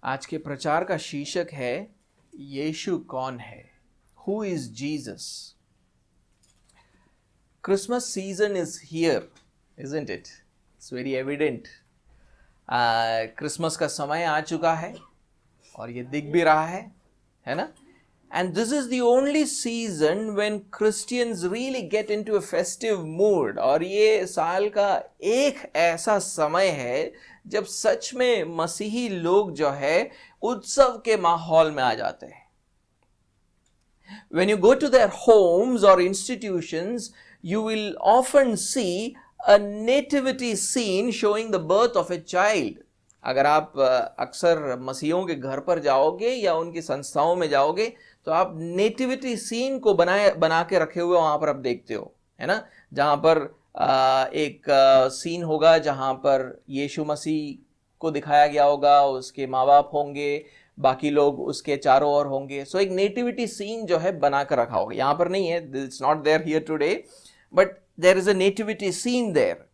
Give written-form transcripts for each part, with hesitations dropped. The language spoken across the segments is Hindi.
आज के प्रचार का शीर्षक है यीशु कौन है? Who is Jesus? Christmas season is here, isn't it? It's very evident. Christmas का समय आ चुका है और ये दिख भी रहा है ना? And this is the only season when Christians really get into a festive mood. और ये साल का एक ऐसा समय है जब सच में मसीही लोग जो है उत्सव के माहौल में आ जाते हैं. When you go to their homes or institutions, you will often see a nativity scene showing the birth of a child. अगर आप अक्सर मसीहों के घर पर जाओगे या उनकी संस्थाओं में जाओगे तो आप नेटिविटी सीन को बना के रखे हुए वहां पर आप देखते हो, है ना? जहां पर एक सीन होगा जहां पर यीशु मसीह को दिखाया गया होगा, उसके माँ बाप होंगे, बाकी लोग उसके चारों ओर होंगे. सो एक नेटिविटी सीन जो है बना कर रखा होगा. यहाँ पर नहीं है, it's not there here today, but there is a nativity scene there.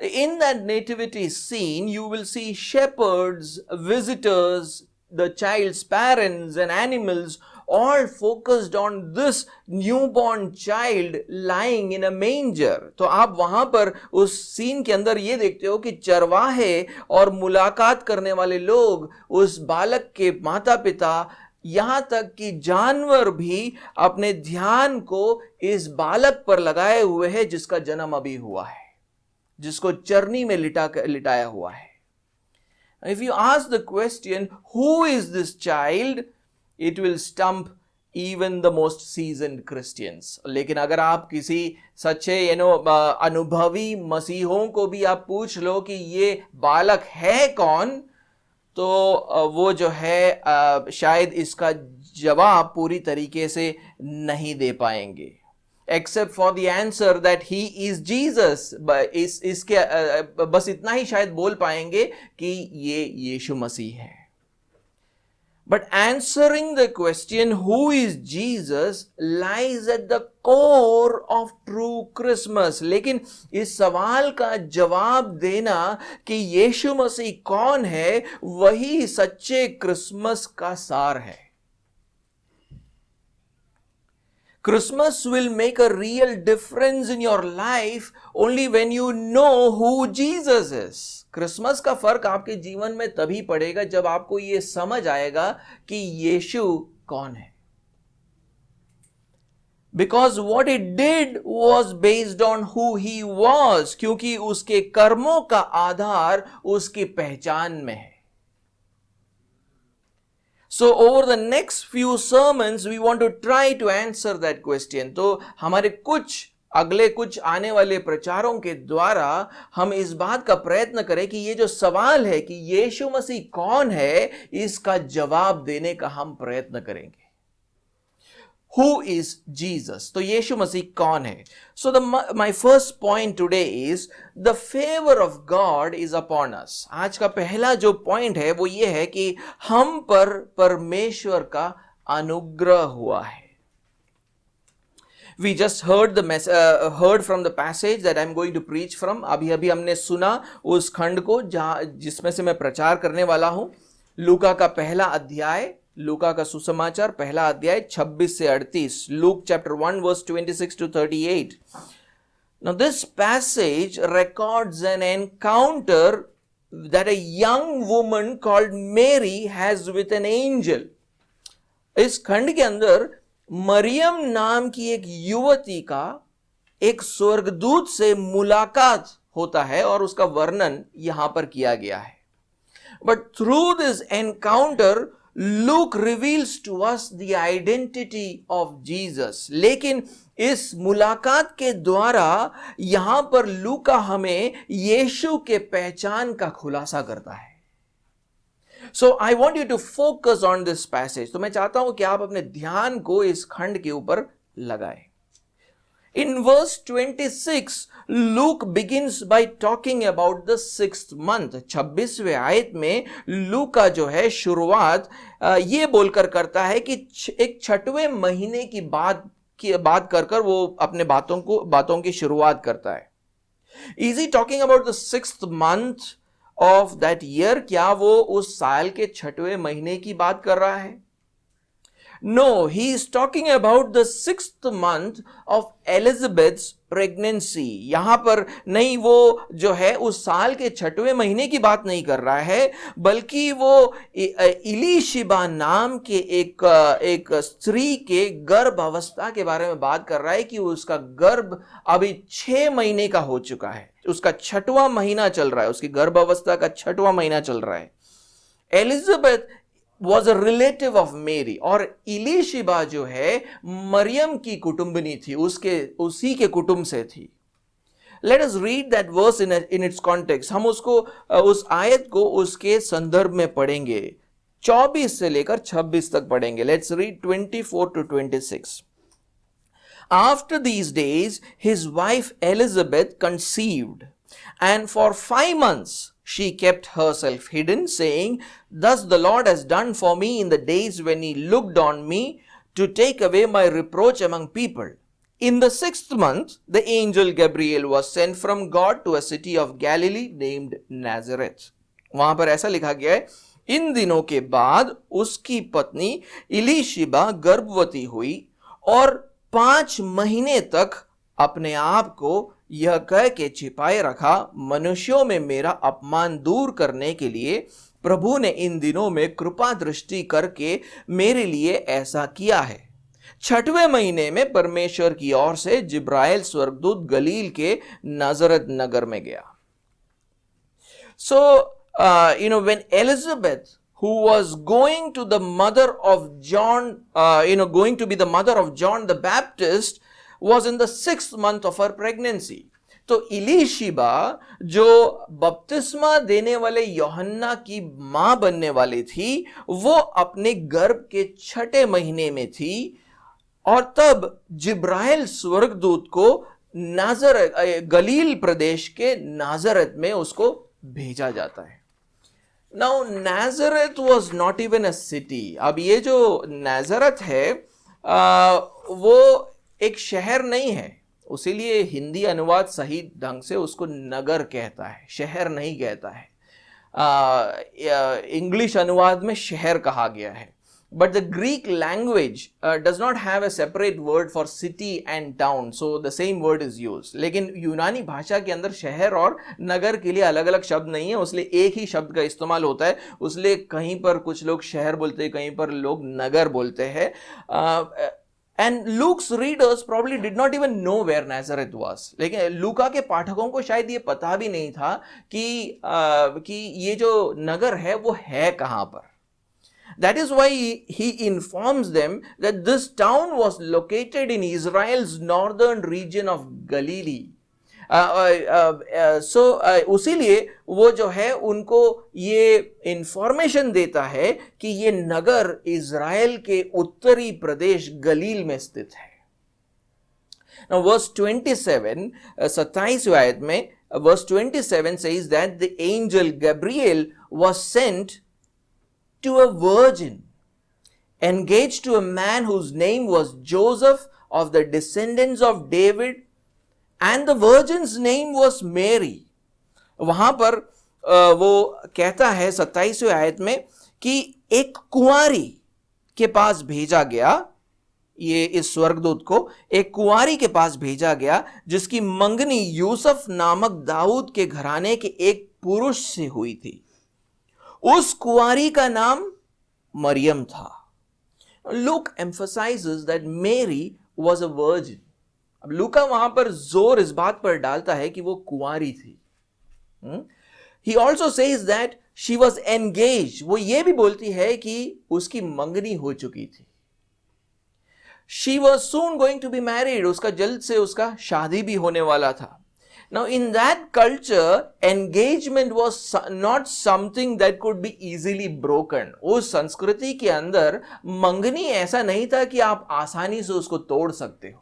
In that nativity scene, you will see shepherds, visitors, the child's parents and animals all focused on this newborn child lying in a manger. तो आप वहां पर उस सीन के अंदर ये देखते हो कि चरवाहे और मुलाकात करने वाले लोग, उस बालक के माता पिता, यहां तक कि जानवर भी अपने ध्यान को इस बालक पर लगाए हुए हैं जिसका जन्म अभी हुआ है, जिसको चरनी में लिटाया हुआ है. If you ask the question, who is this child? It will stump even the most seasoned Christians. लेकिन अगर आप किसी सच्चे अनुभवी मसीहों को भी आप पूछ लो कि ये बालक है कौन, तो वो जो है शायद इसका जवाब पूरी तरीके से नहीं दे पाएंगे. Except for the answer that he is Jesus. इसके बस इतना ही शायद बोल पाएंगे कि ये यीशु मसीह है. But answering the question who is Jesus lies at the core of true Christmas. लेकिन इस सवाल का जवाब देना कि यीशु मसीह कौन है, वही सच्चे क्रिसमस का सार है. Christmas will make a real difference in your life only when you know who Jesus is. Christmas का फर्क आपके जीवन में तभी पड़ेगा जब आपको ये समझ आएगा कि यीशु कौन है. Because what he did was based on who he was. क्योंकि उसके कर्मों का आधार उसकी पहचान में है. So over the next few sermons we want to try to answer that question. तो हमारे कुछ आने वाले प्रचारों के द्वारा हम इस बात का प्रयत्न करें कि ये जो सवाल है कि यीशु मसीह कौन है, इसका जवाब देने का हम प्रयत्न करेंगे. Who is Jesus? तो यीशु मसीह कौन है? So my first point today is the favor of God is upon us. आज का पहला जो पॉइंट है वो ये है कि हम पर परमेश्वर का अनुग्रह हुआ है. We just heard from the passage that I'm going to preach from. अभी हमने सुना उस खंड को जिसमें से मैं प्रचार करने वाला हूं. लूका का पहला अध्याय, लूका का सुसमाचार पहला अध्याय 26 से 38. Luke chapter 1 verse 26 to 38. Now this passage records an encounter that a young woman called Mary has with an angel. इस खंड के अंदर मरियम नाम की एक युवती का एक स्वर्गदूत से मुलाकात होता है और उसका वर्णन यहां पर किया गया है. But through this encounter Luke reveals to us the identity of Jesus. लेकिन इस मुलाकात के द्वारा यहां पर लूका हमें यीशु के पहचान का खुलासा करता है. So I want you to focus on this passage. तो मैं चाहता हूं कि आप अपने ध्यान को इस खंड के ऊपर लगाएं. In verse 26, Luke begins by talking about the 6th month. 26वें आयत में लूका जो है शुरुआत ये बोलकर करता है कि एक 6वें महीने की बात कर वो अपने बातों की शुरुआत करता है. Is he talking about the 6th month of that year, क्या वो उस साल के छठवें महीने की बात कर रहा है? No, he is talking about the 6th month of Elizabeth's pregnancy. यहां पर नहीं, वो जो है उस साल के छठवें महीने की बात नहीं कर रहा है, बल्कि वो इलीशिबा नाम के एक स्त्री के गर्भ अवस्था के बारे में बात कर रहा है कि उसका गर्भ अभी 6 महीने का हो चुका है, उसका छठवां महीना चल रहा है, उसकी गर्भ अवस्था का छठवां महीना चल रहा है. Elizabeth was a relative of Mary, और इलीशिबा जो है मरियम की कुटुंबनी थी, उसी के कुटुंब से थी. Let us read that verse in its context. हम उस आयत को उसके संदर्भ में पढ़ेंगे. 24 से लेकर 26 तक पढ़ेंगे. Let's read 24 to 26. After these days, his wife Elizabeth conceived, and for 5 months she kept herself hidden, saying, Thus the Lord has done for me in the days when he looked on me to take away my reproach among people. In the 6th month, the angel Gabriel was sent from God to a city of Galilee named Nazareth. वहां पर ऐसा लिखा गया है, इन दिनों के बाद उसकी पत्नी इलीशिबा गर्भवती हुई और 5 महीने तक अपने आप को यह कह के छिपाए रखा, मनुष्यों में मेरा अपमान दूर करने के लिए प्रभु ने इन दिनों में कृपा दृष्टि करके मेरे लिए ऐसा किया है. 6वें महीने में परमेश्वर की ओर से जिब्राइल स्वर्गदूत गलील के नाजरत नगर में गया. So, when Elizabeth, who was going to the mother of John, going to be the mother of John the Baptist, was in the 6th month of her pregnancy. तो इलीशिबा जो बपतिस्मा देने वाले यूहन्ना की मां बनने वाली थी, वो अपने गर्भ के 6ठे महीने में थी, और तब जिब्राइल स्वर्गदूत को गलील प्रदेश के नाजरत में उसको भेजा जाता है. Now Nazareth was not even a city. अब ये जो नाजरत है वो एक शहर नहीं है, उसीलिए हिंदी अनुवाद सही ढंग से उसको नगर कहता है, शहर नहीं कहता है. इंग्लिश अनुवाद में शहर कहा गया है. But the Greek language does not have a separate word for city and town, so the same word is used. लेकिन यूनानी भाषा के अंदर शहर और नगर के लिए अलग अलग शब्द नहीं है, उसलिए एक ही शब्द का इस्तेमाल होता है. उसलिए कहीं पर कुछ लोग शहर बोलते हैं, कहीं पर लोग नगर बोलते हैं. And Luke's readers probably did not even know where Nazareth was. लेकिन लूका के पाठकों को शायद ये पता भी नहीं था कि ये जो नगर है वो है कहां पर. That is why he informs them that this town was located in Israel's northern region of Galilee. उसीलिए वो जो है उनको ये इंफॉर्मेशन देता है कि ये नगर इज़राइल के उत्तरी प्रदेश गलील में स्थित है. Now verse 27, 27वें आयत में verse 27 says that the angel Gabriel was sent to a virgin engaged to a man whose name was Joseph of the descendants of David, and the virgin's name was Mary. वहां पर वो कहता है 27वें आयत में कि एक कुंवारी के पास भेजा गया, ये इस स्वर्गदूत को एक कुंवारी के पास भेजा गया जिसकी मंगनी यूसुफ नामक दाऊद के घराने के एक पुरुष से हुई थी. उस कुंवारी का नाम मरियम था. Luke emphasizes that Mary was a virgin. अब लूका वहां पर जोर इस बात पर डालता है कि वो कुंवारी थी. He also says that she was engaged. वो ये भी बोलती है कि उसकी मंगनी हो चुकी थी. She was soon going to be married. उसका जल्द से उसका शादी भी होने वाला था. Now in that culture, engagement was not something that could be easily broken. उस संस्कृति के अंदर मंगनी ऐसा नहीं था कि आप आसानी से उसको तोड़ सकते हो.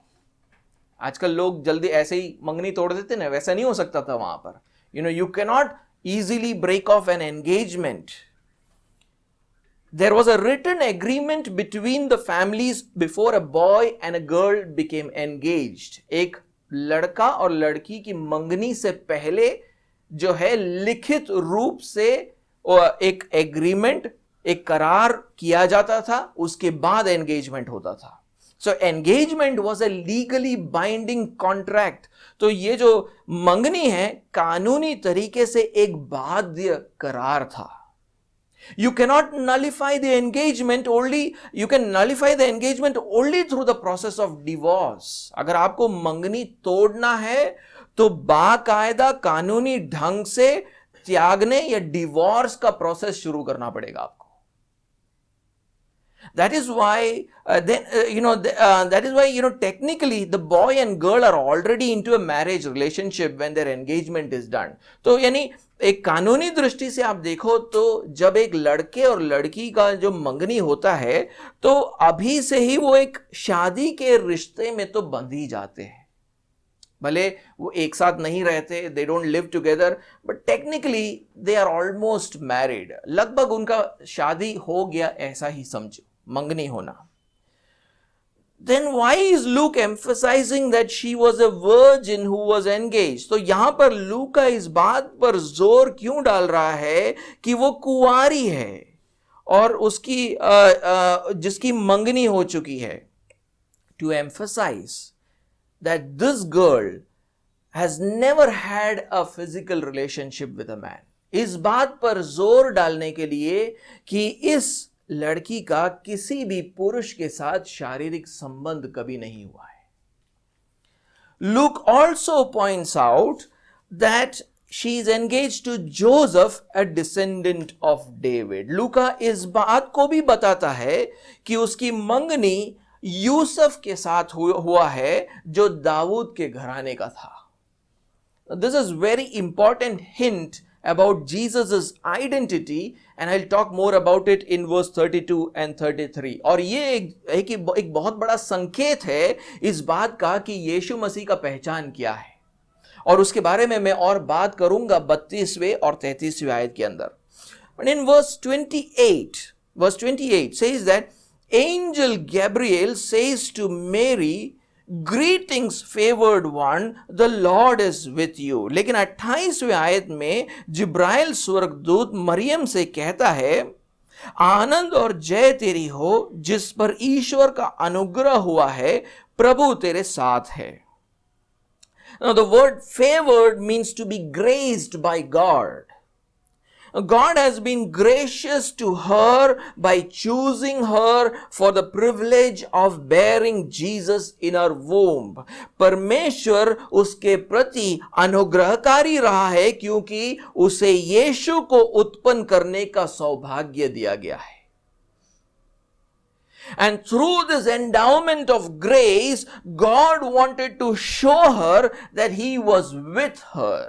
आजकल लोग जल्दी ऐसे ही मंगनी तोड़ देते ना, वैसा नहीं हो सकता था वहां पर. You cannot easily break off an engagement. There was a written agreement between the families before a boy and a girl became engaged. एक लड़का और लड़की की मंगनी से पहले जो है लिखित रूप से एक एग्रीमेंट, एक करार किया जाता था, उसके बाद एंगेजमेंट होता था. So engagement was a legally binding contract. तो ये जो मंगनी है कानूनी तरीके से एक बाध्य करार था. You cannot nullify the engagement only, you can nullify the engagement only through the process of divorce. अगर आपको मंगनी तोड़ना है तो बाकायदा कानूनी ढंग से त्यागने या डिवोर्स का प्रोसेस शुरू करना पड़ेगा आपको. That is why technically the boy and girl are already into a marriage relationship when their engagement is done. तो यानी एक कानूनी दृष्टि से आप देखो तो जब एक लड़के और लड़की का जो मंगनी होता है तो अभी से ही वो एक शादी के रिश्ते में तो बंध ही जाते हैं. भले वो एक साथ नहीं रहते, they don't live together, but technically they are almost married. लगभग उनका शादी हो गया ऐसा ही समझो, मंगनी होना. Then why is Luke emphasizing that she was a virgin who was engaged? तो यहां पर लूका इस बात पर जोर क्यों डाल रहा है कि वो कुंवारी है और उसकी जिसकी मंगनी हो चुकी है. To emphasize that this girl has never had a physical relationship with a man. इस बात पर जोर डालने के लिए कि इस लड़की का किसी भी पुरुष के साथ शारीरिक संबंध कभी नहीं हुआ है. Luke also points out that she is engaged to Joseph, a descendant of David. लूका इस बात को भी बताता है कि उसकी मंगनी यूसुफ के साथ हुआ है जो दाऊद के घराने का था. This is very important hint about Jesus's identity and I'll talk more about it in verse 32 and 33. और ये एक बहुत बड़ा संकेत है इस बात का कि यीशु मसीह का पहचान क्या है और उसके बारे में मैं और बात करूंगा 32वें और 33वें आयत के अंदर. But in verse 28 says that angel Gabriel says to Mary, Greetings favored one, the Lord is with you. लेकिन 28वें आयत में जिब्राइल स्वर्गदूत मरियम से कहता है, आनंद और जय तेरी हो जिस पर ईश्वर का अनुग्रह हुआ है, प्रभु तेरे साथ है. Now the word favored means to be graced by God. God has been gracious to her by choosing her for the privilege of bearing Jesus in her womb. परमेश्वर उसके प्रति अनुग्रहकारी रहा है क्योंकि उसे यीशु को उत्पन्न करने का सौभाग्य दिया गया है. And through this endowment of grace, God wanted to show her that He was with her.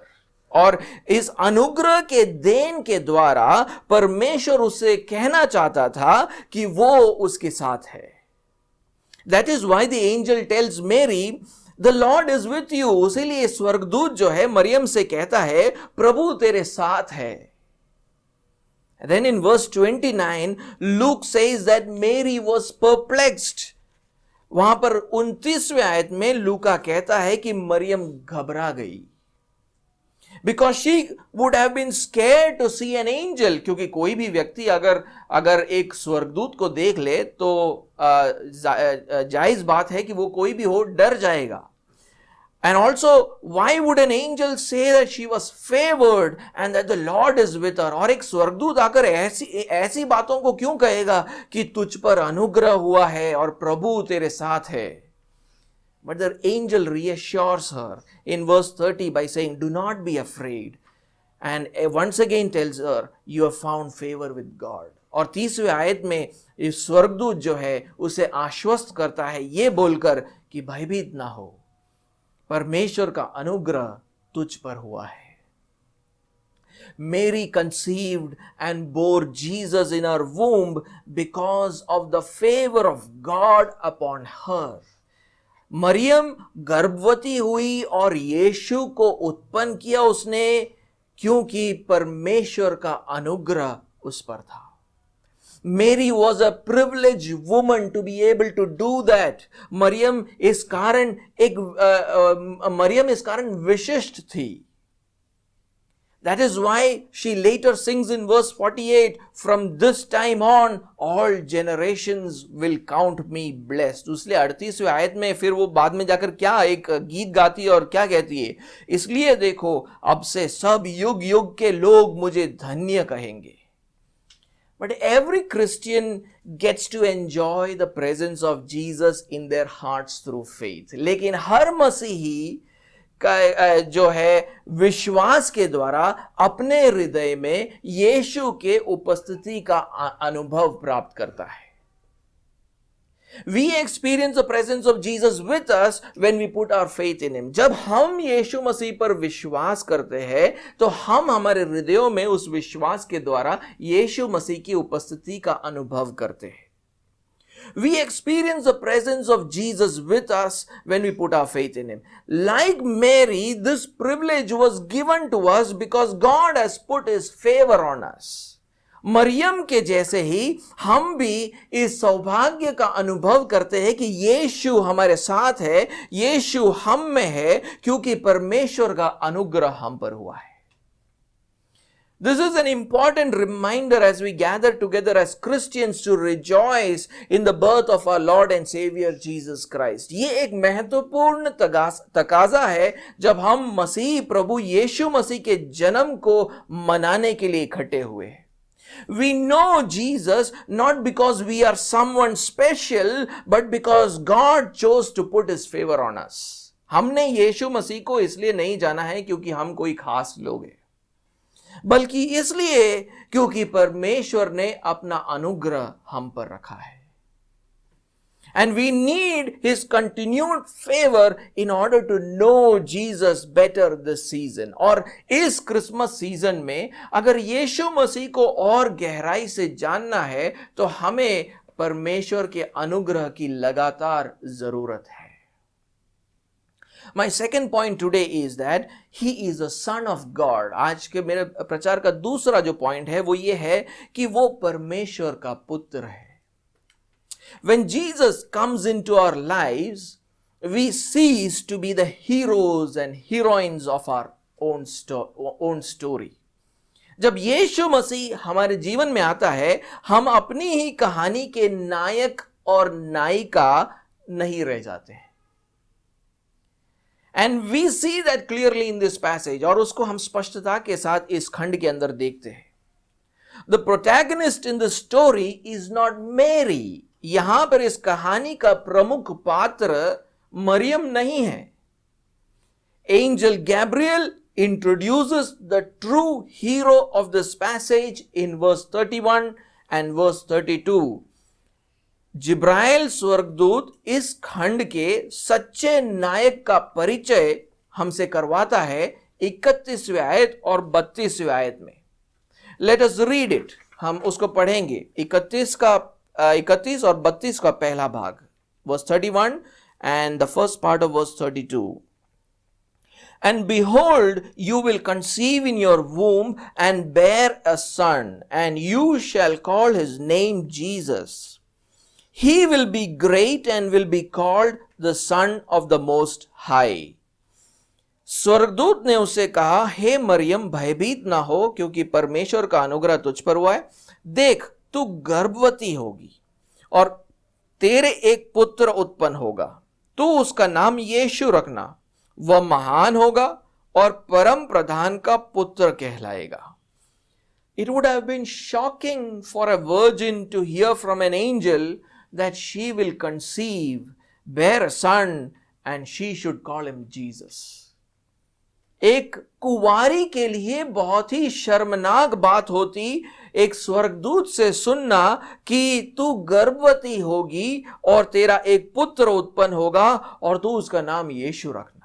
और इस अनुग्रह के देन के द्वारा परमेश्वर उसे कहना चाहता था कि वो उसके साथ है. That is why the angel tells Mary, the Lord is with you. इसीलिए स्वर्गदूत जो है मरियम से कहता है, प्रभु तेरे साथ है. Then in verse 29, Luke says that Mary was perplexed. वहां पर 29वें आयत में लूका कहता है कि मरियम घबरा गई. Because she would have been scared to see an angel. क्योंकि कोई भी व्यक्ति अगर एक स्वर्गदूत को देख ले तो जायज बात है कि वो कोई भी हो डर जाएगा. And also, why would an angel say that she was favored and that the Lord is with her? और एक स्वर्गदूत आकर ऐसी बातों को क्यों कहेगा कि तुझ पर अनुग्रह हुआ है और प्रभु तेरे साथ है? But the angel reassures her in verse 30 by saying, do not be afraid. And once again tells her, you have found favor with God. और 30वें आयत में इस स्वर्गदूत जो है उसे आश्वस्त करता है ये बोलकर कि भयभीत ना हो, परमेश्वर का अनुग्रह तुझ पर हुआ है. Mary conceived and bore Jesus in her womb because of the favor of God upon her. Maryam गर्भवती हुई और यीशु को उत्पन्न किया उसने क्योंकि परमेश्वर का अनुग्रह उस पर था. Mary was a privileged woman to be able to do that. Maryam इस कारण विशिष्ट थी. That is why she later sings in verse 48, from this time on, all generations will count me blessed. इसलिए 38वें आयत में फिर वो बाद में जाकर क्या एक गीत गाती है और क्या कहती है, इसलिए देखो अब से सब युग युग के लोग मुझे धन्य कहेंगे. But every Christian gets to enjoy the presence of Jesus in their hearts through faith. लेकिन हर मसीही का जो है विश्वास के द्वारा अपने हृदय में यीशु के उपस्थिति का अनुभव प्राप्त करता है. We experience the presence of Jesus with us when we put our faith in him. जब हम यीशु मसीह पर विश्वास करते हैं तो हम हमारे हृदयों में उस विश्वास के द्वारा यीशु मसीह की उपस्थिति का अनुभव करते हैं. We experience the presence of Jesus with us when we put our faith in him. Like Mary, this privilege was given to us because God has put his favor on us. Maryam के जैसे ही हम भी इस सौभाग्य का अनुभव करते हैं कि यीशु हमारे साथ है, यीशु हम में है, क्योंकि परमेश्वर का अनुग्रह हम पर हुआ है. This is an important reminder as we gather together as Christians to rejoice in the birth of our Lord and Savior Jesus Christ. ये एक महत्वपूर्ण तकाजा है जब हम मसीह प्रभु यीशु मसीह के जन्म को मनाने के लिए इकट्ठे हुए हैं. We know Jesus not because we are someone special, but because God chose to put his favor on us. हमने यीशु मसीह को इसलिए नहीं जाना है क्योंकि हम कोई खास लोग हैं, बल्कि इसलिए क्योंकि परमेश्वर ने अपना अनुग्रह हम पर रखा है. And we need his continued favor in order to know Jesus better this season. और इस क्रिसमस सीजन में अगर यीशु मसीह को और गहराई से जानना है तो हमें परमेश्वर के अनुग्रह की लगातार जरूरत है. My second point today is that he is a son of God. आज के मेरे प्रचार का दूसरा जो पॉइंट है वो ये है कि वो परमेश्वर का पुत्र है. When Jesus comes into our lives, we cease to be the heroes and heroines of our own story. जब यीशु मसीह हमारे जीवन में आता है, हम अपनी ही कहानी के नायक और नायिका नहीं रह जाते हैं. And we see that clearly in this passage, और उसको हम स्पष्टता के साथ इस खंड के अंदर देखते हैं. The protagonist in the story is not Mary. यहां पर इस कहानी का प्रमुख पात्र मरियम नहीं है. Angel Gabriel introduces the true hero of this passage in verse 31 and verse 32. जिब्राइल स्वर्गदूत इस खंड के सच्चे नायक का परिचय हमसे करवाता है 31वें आयत और 32वें आयत में. Let us read it. हम उसको पढ़ेंगे. 31 और 32 का पहला भाग, verse 31 and the first part of verse 32. And behold, you will conceive in your womb and bear a son, and you shall call his name Jesus. He will be great and will be called the Son of the Most High. स्वर्गदूत ने उसे कहा, हे मरियम भयभीत ना हो, क्योंकि परमेश्वर का अनुग्रह तुझ पर हुआ है. देख, तू गर्भवती होगी और तेरे एक पुत्र उत्पन्न होगा. तू उसका नाम यीशु रखना. वह महान होगा और परम प्रधान का पुत्र कहलाएगा. It would have been shocking for a virgin to hear from an angel that she will conceive, bear a son, and she should call him Jesus. एक कुंवारी के लिए बहुत ही शर्मनाक बात होती एक स्वर्गदूत से सुनना कि तू गर्भवती होगी और तेरा एक पुत्र उत्पन्न होगा और तू उसका नाम यीशु रखना.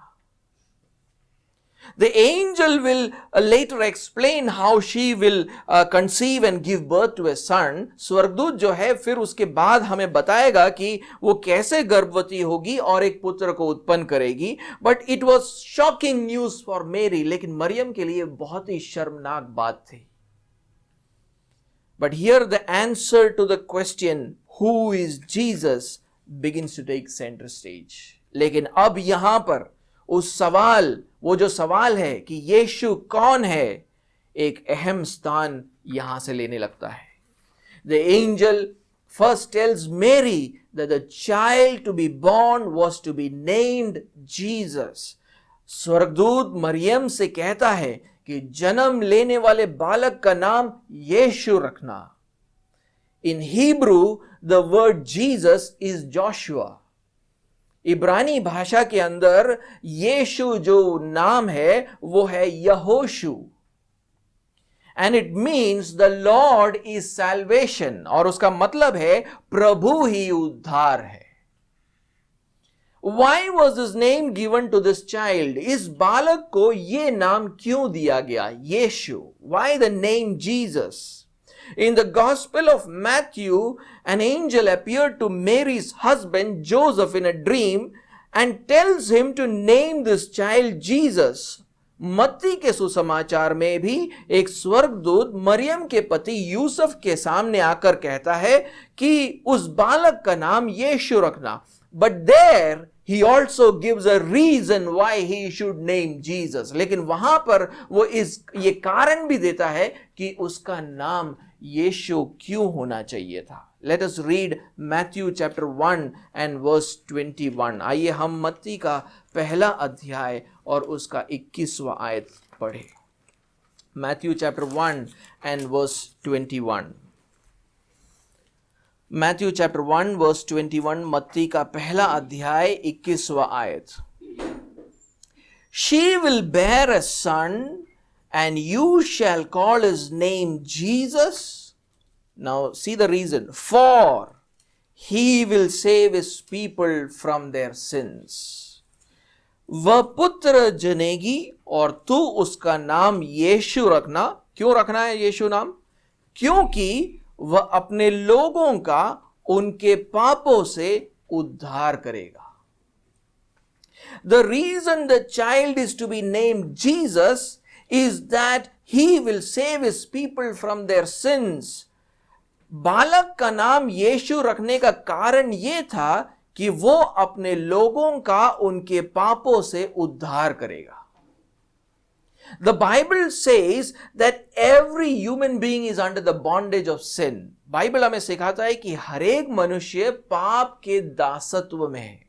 The angel will later explain how she will conceive and give birth to a son. स्वर्गदूत जो है फिर उसके बाद हमें बताएगा कि वो कैसे गर्भवती होगी और एक पुत्र को उत्पन्न करेगी. But it was shocking news for Mary. लेकिन मरियम के लिए बहुत ही शर्मनाक बात थी. But here the answer to the question, who is Jesus, begins to take center stage. लेकिन अब यहां पर उस सवाल, वो जो सवाल है कि यीशु कौन है, एक अहम स्थान यहां से लेने लगता है. The angel first tells Mary that the child to be born was to be named Jesus. स्वर्गदूत मरियम से कहता है कि जन्म लेने वाले बालक का नाम यीशु रखना. In Hebrew, the word Jesus is Joshua. इब्रानी भाषा के अंदर यीशु जो नाम है वो है यहोशू. And it means the Lord is salvation. और उसका मतलब है प्रभु ही उद्धार है. Why was this name given to this child? इस बालक को ये नाम क्यों दिया गया? यीशु. Why the name Jesus? In the Gospel of Matthew, an angel appeared to Mary's husband Joseph in a dream and tells him to name this child Jesus. मत्ती के सुसमाचार में भी एक स्वर्गदूत मरियम के पति यूसुफ के सामने आकर कहता है कि उस बालक का नाम यीशु रखना. But there he also gives a reason why he should name Jesus. लेकिन वहां पर वो ये कारण भी देता है कि उसका नाम यीशु क्यों होना चाहिए था. Let us read Matthew chapter 1 and verse 21. आइए हम मत्ती का पहला अध्याय और उसका 21वां आयत पढ़े. Matthew chapter 1 and verse 21. Matthew chapter 1 verse 21, मत्ती का पहला अध्याय 21वां आयत. She will bear a son and you shall call his name Jesus. Now see the reason. For he will save his people from their sins. वह पुत्र जनेगी और तू उसका नाम यीशु रखना. क्यों रखना है यीशु नाम? क्योंकि वह अपने लोगों का उनके पापों से उद्धार करेगा. The reason the child is to be named Jesus is that he will save his people from their sins. बालक का नाम यीशु रखने का कारण यह था कि वो अपने लोगों का उनके पापों से उद्धार करेगा. The Bible says that every human being is under the bondage of sin. Bible हमें सिखाता है कि हर एक मनुष्य पाप के दासत्व में है.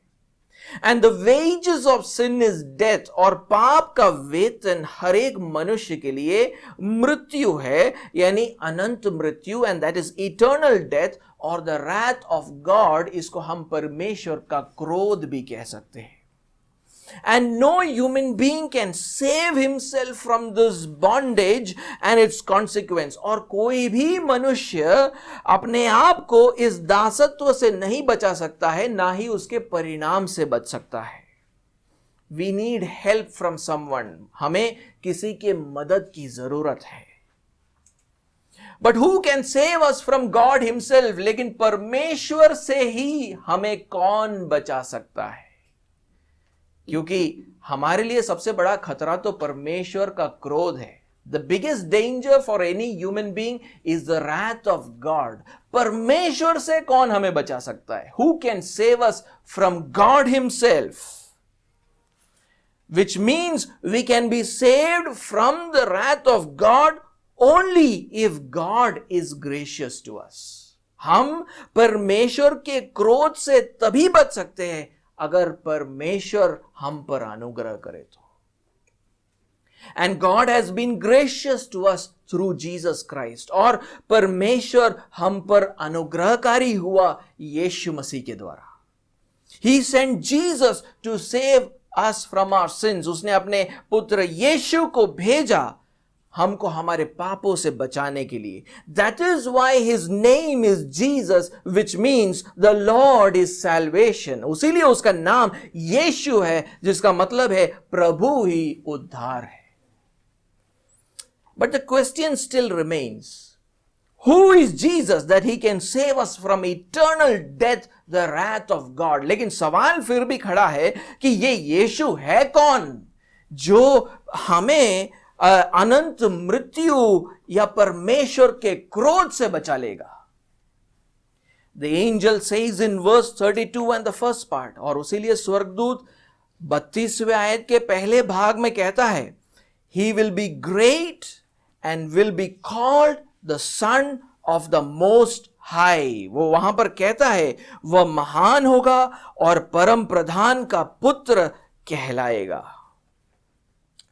And the wages of sin is death. और पाप का वेतन हर एक मनुष्य के लिए मृत्यु है, यानी अनंत मृत्यु. And that is eternal death or the wrath of God. इसको हम परमेश्वर का क्रोध भी कह सकते हैं. And no human being can save himself from this bondage and its consequence. और कोई भी मनुष्य अपने आप को इस दासत्व से नहीं बचा सकता है, ना ही उसके परिणाम से बच सकता है. We need help from someone. हमें किसी के मदद की जरूरत है. But who can save us from God himself? लेकिन परमेश्वर से ही हमें कौन बचा सकता है? क्योंकि हमारे लिए सबसे बड़ा खतरा तो परमेश्वर का क्रोध है. The biggest danger for any human being is the wrath of God. परमेश्वर से कौन हमें बचा सकता है? Who can save us from God himself? Which means we can be saved from the wrath of God only if God is gracious to us. हम परमेश्वर के क्रोध से तभी बच सकते हैं अगर परमेश्वर हम पर अनुग्रह करे तो. And God has been gracious to us through Jesus Christ. और परमेश्वर हम पर अनुग्रहकारी हुआ यीशु मसीह के द्वारा. He sent Jesus to save us from our sins. उसने अपने पुत्र यीशु को भेजा हमको हमारे पापों से बचाने के लिए. That is why his name is Jesus, which means the Lord is salvation. उसीलिए उसका नाम यीशु है, जिसका मतलब है प्रभु ही उद्धार है. But the question still remains, who is Jesus that he can save us from eternal death, the wrath of God? लेकिन सवाल फिर भी खड़ा है कि ये यीशु है कौन जो हमें अनंत मृत्यु या परमेश्वर के क्रोध से बचा लेगा. The angel says in verse 32 and the first part, और उसीलिए स्वर्गदूत 32वें आयत के पहले भाग में कहता है, He will be great and will be called the Son of the Most High. वो वहां पर कहता है वह महान होगा और परम प्रधान का पुत्र कहलाएगा.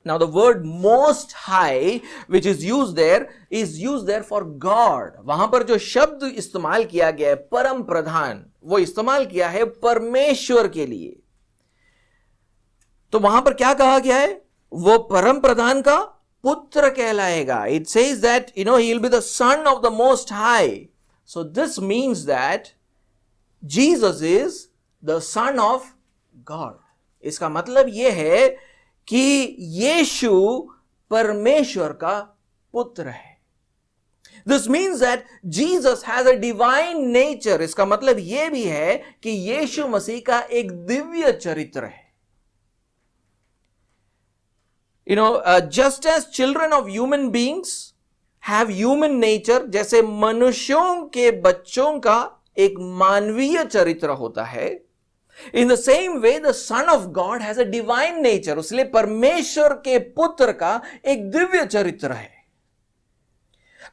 Now the word Most High which is used there for God. वहां पर जो शब्द इस्तेमाल किया गया है परम प्रधान, वो इस्तेमाल किया है परमेश्वर के लिए. तो वहां पर क्या कहा गया है? वो परम प्रधान का पुत्र कहलाएगा. It says that he will be the Son of the Most High. So this means that Jesus is the Son of God. इसका मतलब यह है कि यीशु परमेश्वर का पुत्र है. This means that Jesus has a divine nature. इसका मतलब यह भी है कि यीशु मसीह का एक दिव्य चरित्र है. Just as children of human beings have human nature, जैसे मनुष्यों के बच्चों का एक मानवीय चरित्र होता है, in the same way the Son of God has a divine nature. इसलिए परमेश्वर के पुत्र का एक दिव्य चरित्र है.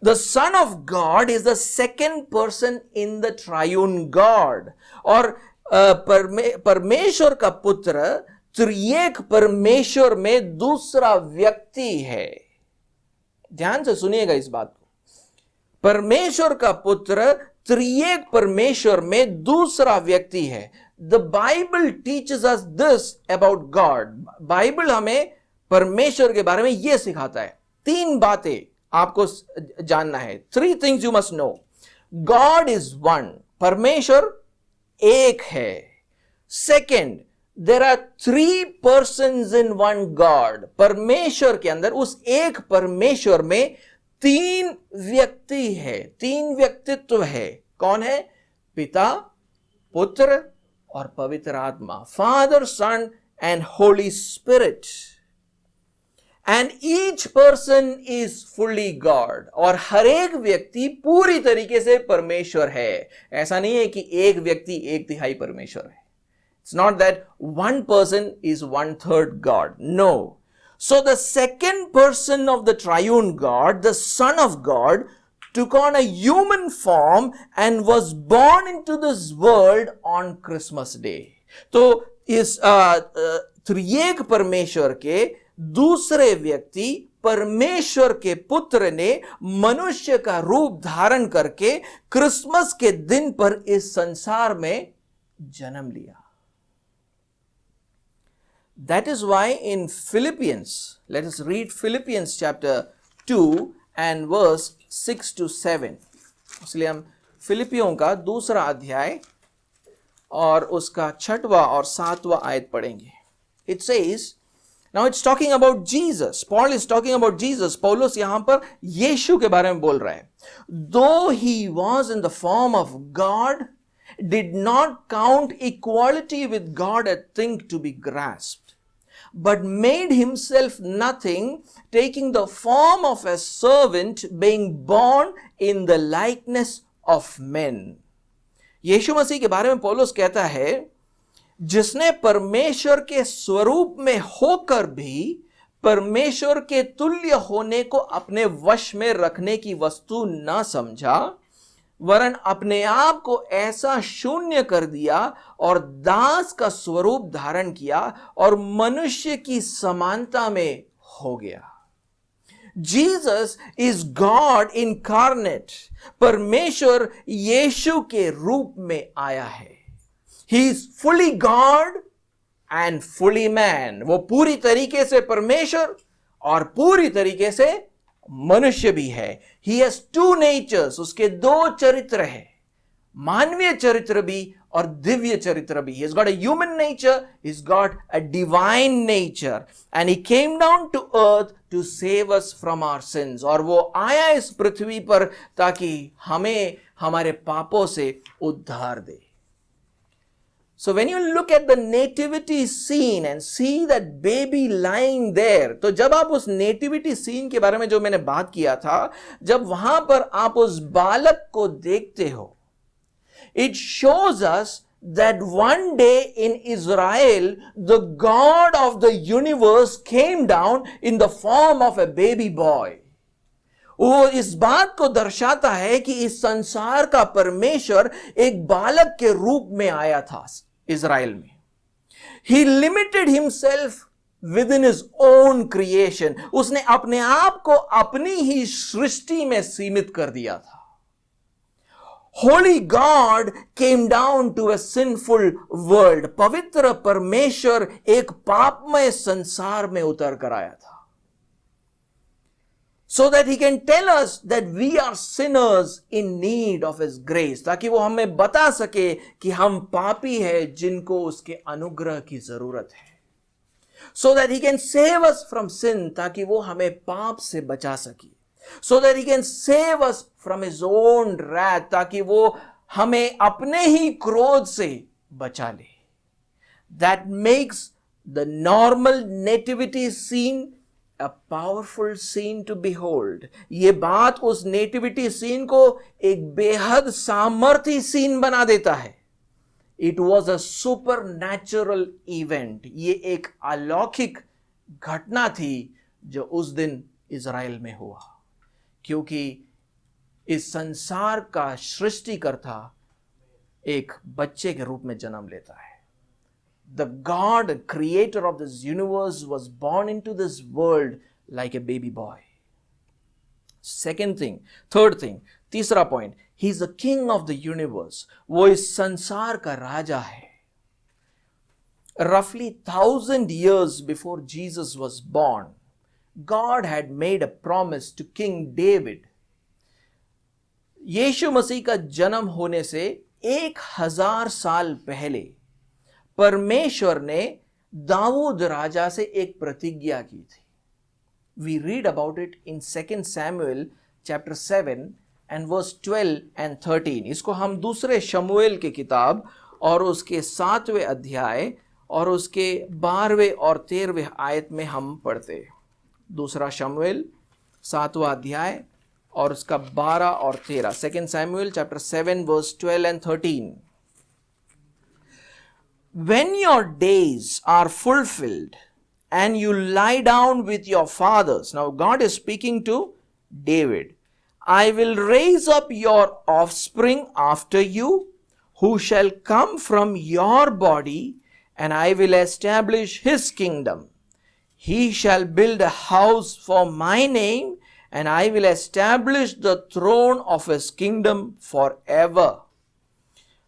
The Son of God is the second person in the triune God. और परमेश्वर का पुत्र त्रिएक परमेश्वर में दूसरा व्यक्ति है. ध्यान से सुनिएगा इस बात को. परमेश्वर का पुत्र त्रिएक परमेश्वर में दूसरा व्यक्ति है. The Bible teaches us this about God. Bible हमें परमेश्वर के बारे में यह सिखाता है. 3 बातें आपको जानना है. 3 things you must know. God is one. परमेश्वर एक है. Second, there are 3 persons in one God. परमेश्वर के अंदर, उस एक परमेश्वर में 3 व्यक्ति है, 3 व्यक्तित्व है. कौन है? पिता, पुत्र और पवित्र आत्मा. Father, Son and Holy Spirit. And each person is fully God. और हर एक व्यक्ति पूरी तरीके से परमेश्वर है. ऐसा नहीं है कि एक व्यक्ति 1/3 परमेश्वर है. It's not that one person is 1/3 God. No. So the second person of the triune God, the Son of God, took on a human form and was born into this world on Christmas Day. तो इस त्रिएक परमेश्वर के दूसरे व्यक्ति परमेश्वर के पुत्र ने मनुष्य का रूप धारण करके क्रिसमस के दिन पर इस संसार में जन्म लिया. That is why in Philippians, let us read Philippians chapter 2 and verse 6 to 7. इसलिए हम फिलिपियों का 2रा अध्याय और उसका 6वां और 7वां आयत पढ़ेंगे. It says, now it's talking about Jesus. Paul is talking about Jesus. पौलुस यहां पर यीशु के बारे में बोल रहा है. Though he was in the form of God, did not count equality with God a thing to be grasped, but made himself nothing, taking the form of a servant, being born in the likeness of men. यीशु मसीह के बारे में पौलुस कहता है, जिसने परमेश्वर के स्वरूप में होकर भी परमेश्वर के तुल्य होने को अपने वश में रखने की वस्तु न समझा, वरन अपने आप को ऐसा शून्य कर दिया और दास का स्वरूप धारण किया और मनुष्य की समानता में हो गया. Jesus is God incarnate. परमेश्वर यीशु के रूप में आया है. He is fully God and fully man. वो पूरी तरीके से परमेश्वर और पूरी तरीके से मनुष्य भी है. He has 2 natures. उसके 2 चरित्र है, मानवीय चरित्र भी और दिव्य चरित्र भी. He has got a human nature, he's got a divine nature, and he came down to earth to save us from our sins. और वो आया इस पृथ्वी पर ताकि हमें हमारे पापों से उद्धार दे. So when you look at the nativity scene and see that baby lying there, तो जब आप उस nativity scene के बारे में जो मैंने बात किया था, जब वहां पर आप उस बालक को देखते हो, it shows us that one day in Israel, the God of the universe came down in the form of a baby boy. वो इस बात को दर्शाता है कि इस संसार का परमेश्वर एक बालक के रूप में आया था इज़राइल में. He limited himself within his own creation. उसने अपने आप को अपनी ही सृष्टि में सीमित कर दिया था. Holy God came down to a sinful world. पवित्र परमेश्वर एक पापमय संसार में उतर कर आया था. So that he can tell us that we are sinners in need of his grace. ताकि वो हमें बता सके कि हम पापी हैं जिनको उसके अनुग्रह की जरूरत है. So that he can save us from sin. ताकि वो हमें पाप से बचा सके. So that he can save us from his own wrath. ताकि वो हमें अपने ही क्रोध से बचा ले. That makes the normal nativity scene a powerful scene to behold. ये बात उस नेटिविटी सीन को एक बेहद सामर्थी सीन बना देता है. It was a supernatural event. ये एक अलौकिक घटना थी जो उस दिन इज़राइल में हुआ, क्योंकि इस संसार का सृष्टिकर्ता एक बच्चे के रूप में जन्म लेता है. The God, creator of this universe, was born into this world like a baby boy. Second thing, third thing, तीसरा point, he is the king of the universe. वो इस संसार का राजा है. Roughly 1,000 years before Jesus was born, God had made a promise to King David. यीशु मसीह का जन्म होने से 1000 साल पहले परमेश्वर ने दाऊद राजा से एक प्रतिज्ञा की थी. We read about it in 2 Samuel chapter 7 and verse 12 and 13. इसको हम दूसरे शमूएल की किताब और उसके 7वें अध्याय और उसके 12वें और 13वें आयत में हम पढ़ते. दूसरा शमूएल 7वां अध्याय और उसका 12 और 13. 2 Samuel chapter 7 verse 12 and 13. When your days are fulfilled and you lie down with your fathers. Now God is speaking to David. I will raise up your offspring after you, who shall come from your body, and I will establish his kingdom. He shall build a house for my name, and I will establish the throne of his kingdom forever.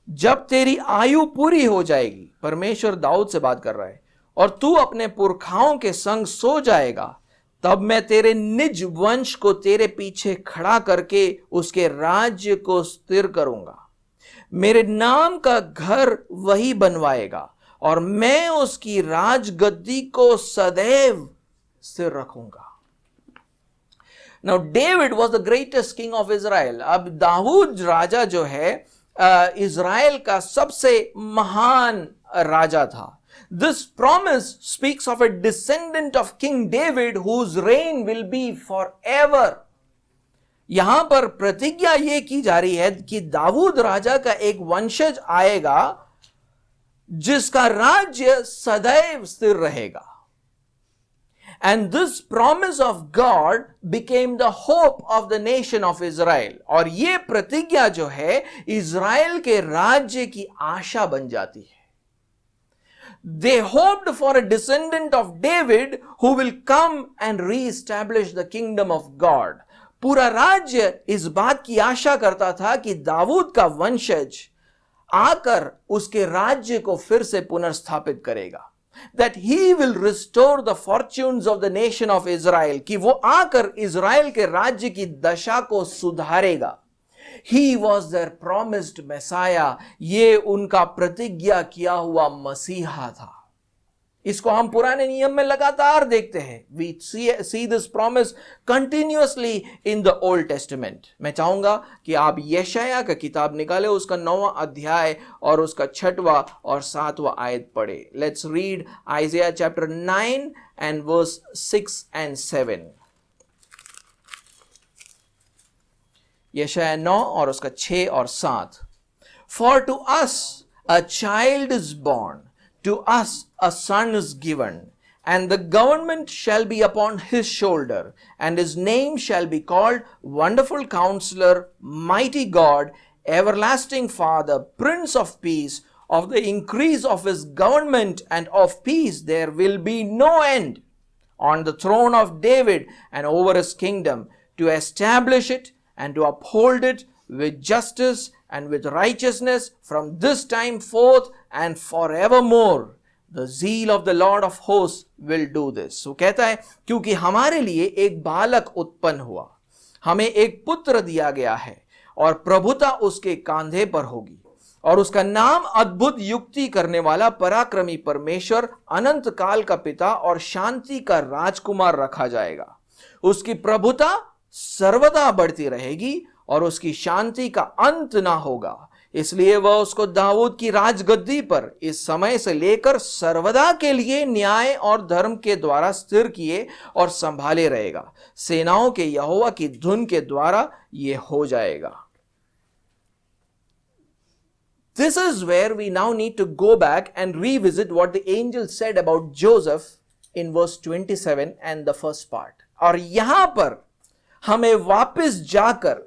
जब तेरी आयु पूरी हो जाएगी, परमेश्वर दाऊद से बात कर रहा है, और तू अपने पुरखाओं के संग सो जाएगा, तब मैं तेरे निज वंश को तेरे पीछे खड़ा करके उसके राज्य को स्थिर करूंगा. मेरे नाम का घर वही बनवाएगा और मैं उसकी राजगद्दी को सदैव स्थिर रखूंगा. Now David was the greatest king of Israel. अब दाऊद राजा जो है इज़राइल का सबसे महान राजा था. This promise speaks of a descendant of King David whose reign will be forever. यहां पर प्रतिज्ञा ये की जा रही है कि दाऊद राजा का एक वंशज आएगा जिसका राज्य सदैव स्थिर रहेगा. And this promise of God became the hope of the nation of Israel. और ये प्रतिज्ञा जो है इज़राइल के राज्य की आशा बन जाती है. They hoped for a descendant of David who will come and re-establish the kingdom of God. पूरा राज्य इस बात की आशा करता था कि दाऊद का वंशज आकर उसके राज्य को फिर से पुनर्स्थापित करेगा. That he will restore the fortunes of the nation of Israel. कि वो आकर इज़राइल के राज्य की दशा को सुधारेगा. He was their promised Messiah. ये उनका प्रतिज्ञा किया हुआ मसीहा था. इसको हम पुराने नियम में लगातार देखते हैं. We see this promise continuously in the Old Testament. मैं चाहूंगा कि आप यशाया का किताब निकालें, उसका 9वां अध्याय और उसका 6वां और 7वां आयत पढ़े. Let's read Isaiah chapter 9 and verse 6 and 7. यशाया 9 और उसका 6 और 7. For to us a child is born, to us a son is given, And the government shall be upon his shoulder, and his name shall be called Wonderful Counselor, Mighty God, Everlasting Father, Prince of Peace. Of the increase of his government and of peace there will be no end, on the throne of David and over his kingdom, to establish it and to uphold it with justice and with righteousness from this time forth and forevermore. The zeal of the Lord of hosts will do this. So कहता है, क्योंकि हमारे लिए एक बालक उत्पन्न हुआ, हमें एक पुत्र दिया गया है, और प्रभुता उसके कांधे पर होगी, और उसका नाम अद्भुत युक्ति करने वाला, पराक्रमी परमेश्वर, अनंत काल का पिता और शांति का राजकुमार रखा जाएगा। उसकी प्रभुता सर्वदा बढ़ती रहेगी और उसकी शांति का अंत ना होगा। इसलिए वह उसको दाऊद की राजगद्दी पर इस समय से लेकर सर्वदा के लिए न्याय और धर्म के द्वारा स्थिर किए और संभाले रहेगा। सेनाओं के यहोवा की धुन के द्वारा यह हो जाएगा। This is where we now need to go back and revisit what the angel said about Joseph in verse 27 and the first part. और यहां पर हमें वापस जाकर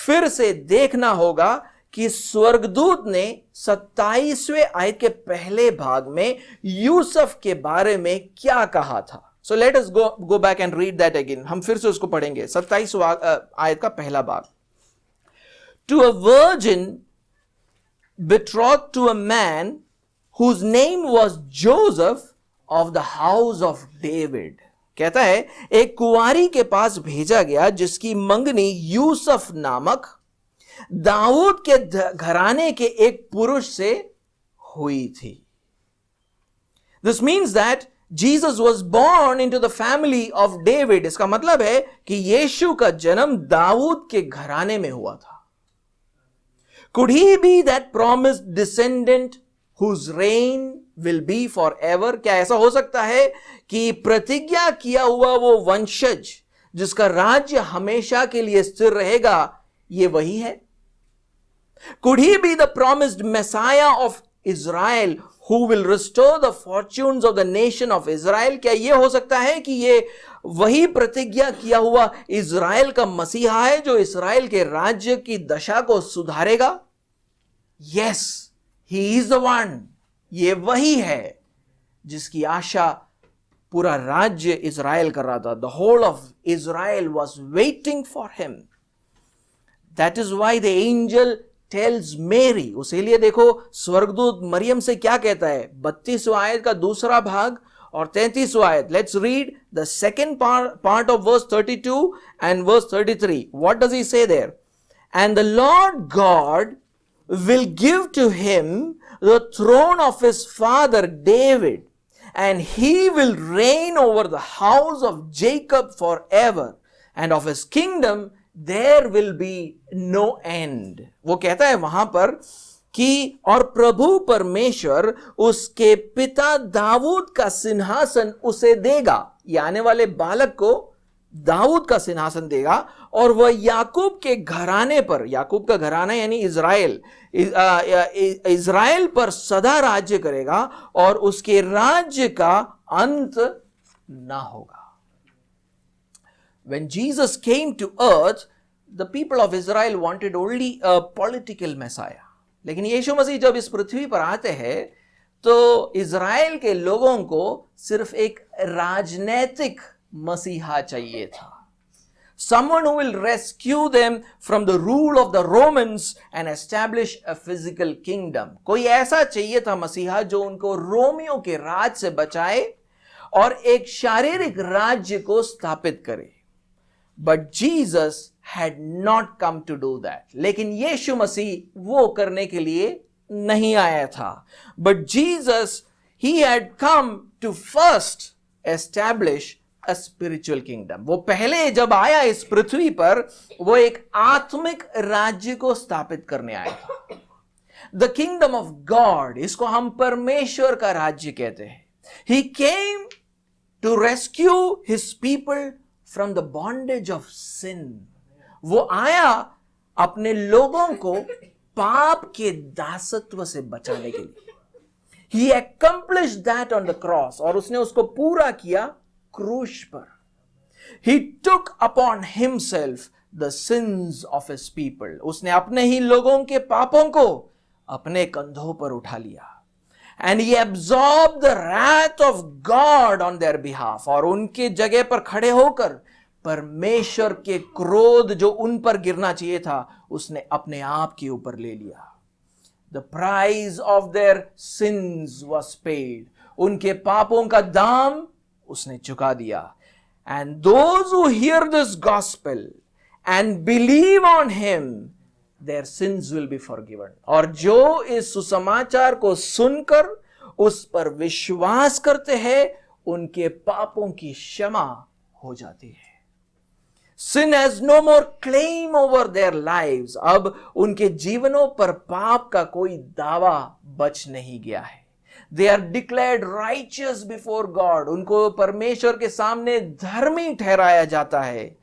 फिर से देखना होगा कि स्वर्गदूत ने 27वें आयत के पहले भाग में यूसुफ के बारे में क्या कहा था। So let us go back and read that again. हम फिर से उसको पढ़ेंगे। 27वां आयत का पहला भाग। To a virgin betrothed to a man whose name was Joseph of the house of David. कहता है एक कुंवारी के पास भेजा गया जिसकी मंगनी यूसुफ नामक दाऊद के घराने के एक पुरुष से हुई थी। This means that Jesus was born into the family of David. इसका मतलब है कि यीशु का जन्म दाऊद के घराने में हुआ था। Could he be that promised descendant whose reign will be forever? क्या ऐसा हो सकता है कि प्रतिज्ञा किया हुआ वो वंशज जिसका राज्य हमेशा के लिए स्थिर रहेगा, ये वही है? Could he be the promised Messiah of Israel who will restore the fortunes of the nation of Israel? क्या ये हो सकता है कि ये वही प्रतिज्ञा किया हुआ इज़राइल का मसीहा है जो इस्राएल के राज्य की दशा को सुधारेगा? Yes, he is the one. ये वही है जिसकी आशा पूरा राज्य इज़राइल कर रहा था. The whole of Israel was waiting for him. That is why the angel tells Mary. उसी लिए देखो स्वर्गदूत मरियम से क्या कहता है. 32वां आयत का दूसरा भाग और 33वां आयत. Let's read the second part of verse 32 and verse 33. What does he say there? And the Lord God will give to him the throne of his father David, and he will reign over the house of Jacob forever, and of his kingdom there will be no end. वो कहता है वहां पर कि और प्रभु परमेश्वर उसके पिता दाऊद का सिंहासन उसे देगा. ये आने वाले बालक को दाऊद का सिंहासन देगा और वह याकूब के घराने पर, याकूब का घराना यानी इज़राइल, इज़राइल पर सदा राज्य करेगा और उसके राज्य का अंत ना होगा. When Jesus came to earth, the people of Israel wanted only a political Messiah. लेकिन यीशु मसीह जब इस पृथ्वी पर आते हैं तो इज़राइल के लोगों को सिर्फ एक राजनैतिक मसीहा चाहिए था. Someone who will rescue them from the rule of the Romans and establish a physical kingdom. कोई ऐसा चाहिए था मसीहा जो उनको रोमियों के राज से बचाए और एक शारीरिक राज्य को स्थापित करे. But Jesus had not come to do that. लेकिन यीशु मसीह वो करने के लिए नहीं आया था. But Jesus, he had come to first establish a spiritual kingdom. वो पहले जब आया इस पृथ्वी पर वो एक आत्मिक राज्य को स्थापित करने आया था. The kingdom of God, इसको हम परमेश्वर का राज्य कहते हैं. He came to rescue his people from the bondage of sin. वो आया अपने लोगों को पाप के दासत्व से बचाने के लिए. He accomplished that on the cross. और उसने उसको पूरा किया क्रूस पर. He took upon himself the sins of his people. उसने अपने ही लोगों के पापों को अपने कंधों पर उठा लिया. And he absorbed the wrath of God on their behalf. और उनके जगह पर खड़े होकर परमेश्वर के क्रोध जो उन पर गिरना चाहिए था उसने अपने आप के ऊपर ले लिया. The price of their sins was paid. उनके पापों का दाम उसने चुका दिया. And those who hear this gospel and believe on him, their sins will be forgiven. और जो इस सुसमाचार को सुनकर उस पर विश्वास करते हैं उनके पापों की क्षमा हो जाती है. Sin has no more claim over their lives. अब उनके जीवनों पर पाप का कोई दावा बच नहीं गया है. They are declared righteous before God. उनको परमेश्वर के सामने धर्मी ठहराया जाता है.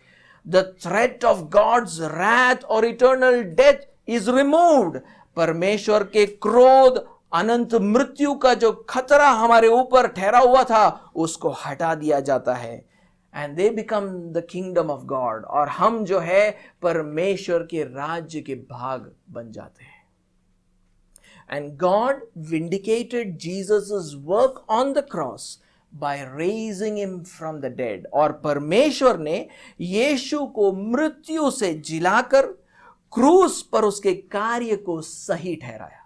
The threat of God's wrath or eternal death is removed. परमेश्वर के क्रोध अनंत मृत्यु का जो खतरा हमारे ऊपर ठहरा हुआ था उसको हटा दिया जाता है. And they become the kingdom of God. और हम जो है परमेश्वर के राज्य के भाग बन जाते हैं. And God vindicated Jesus' work on the cross by raising him from the dead. और परमेश्वर ने यीशु को मृत्यु से जिलाकर क्रूस पर उसके कार्य को सही ठहराया.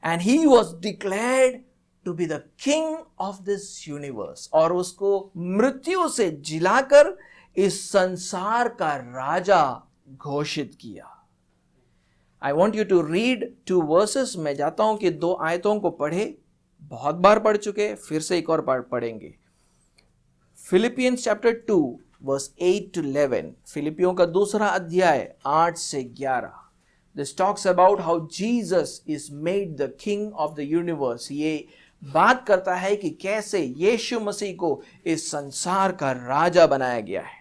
And he was declared to be the king of this universe. और उसको मृत्यु से जिलाकर इस संसार का राजा घोषित किया. I want you to read 2 verses. मैं जाता हूं कि 2 आयतों को पढ़े. बहुत बार पढ़ चुके, फिर से एक और बार पढ़ेंगे. Philippians chapter 2 verse 8 to 11. फिलिपियों का दूसरा अध्याय 8 से 11. This talks about how Jesus is made the king of the universe. ये बात करता है कि कैसे यीशु मसीह को इस संसार का राजा बनाया गया है.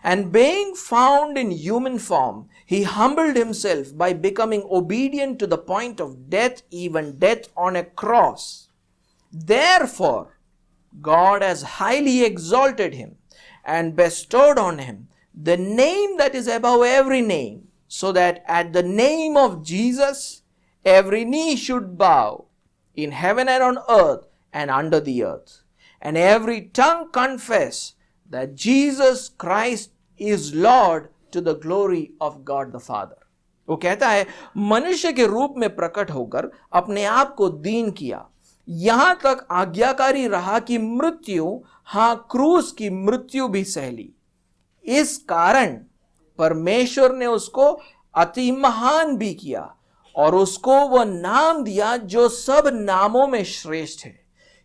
And being found in human form, he humbled himself by becoming obedient to the point of death, even death on a cross. Therefore, God has highly exalted him and bestowed on him the name that is above every name, so that at the name of Jesus, every knee should bow in heaven and on earth and under the earth, and every tongue confess that Jesus Christ is Lord to the glory of God the Father. वो कहता है मनुष्य के रूप में प्रकट होकर अपने आप को दीन किया, यहां तक आज्ञाकारी रहा कि मृत्यु, हां क्रूस की मृत्यु भी सह ली. इस कारण परमेश्वर ने उसको अति महान भी किया और उसको वह नाम दिया जो सब नामों में श्रेष्ठ है,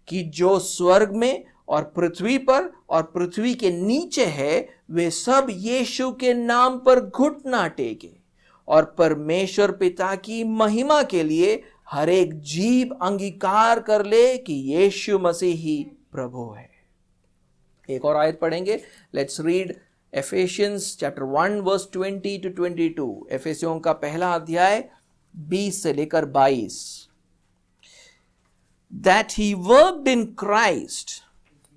कि जो स्वर्ग में और पृथ्वी पर और पृथ्वी के नीचे है वे सब यीशु के नाम पर घुटना टेके और परमेश्वर पिता की महिमा के लिए हर एक जीभ अंगीकार कर ले कि यीशु मसीह ही प्रभु है. एक और आयत पढ़ेंगे. Let's read Ephesians chapter 1 verse 20 to 22. एफेसियों का पहला अध्याय 20 से लेकर 22. That he worked in Christ.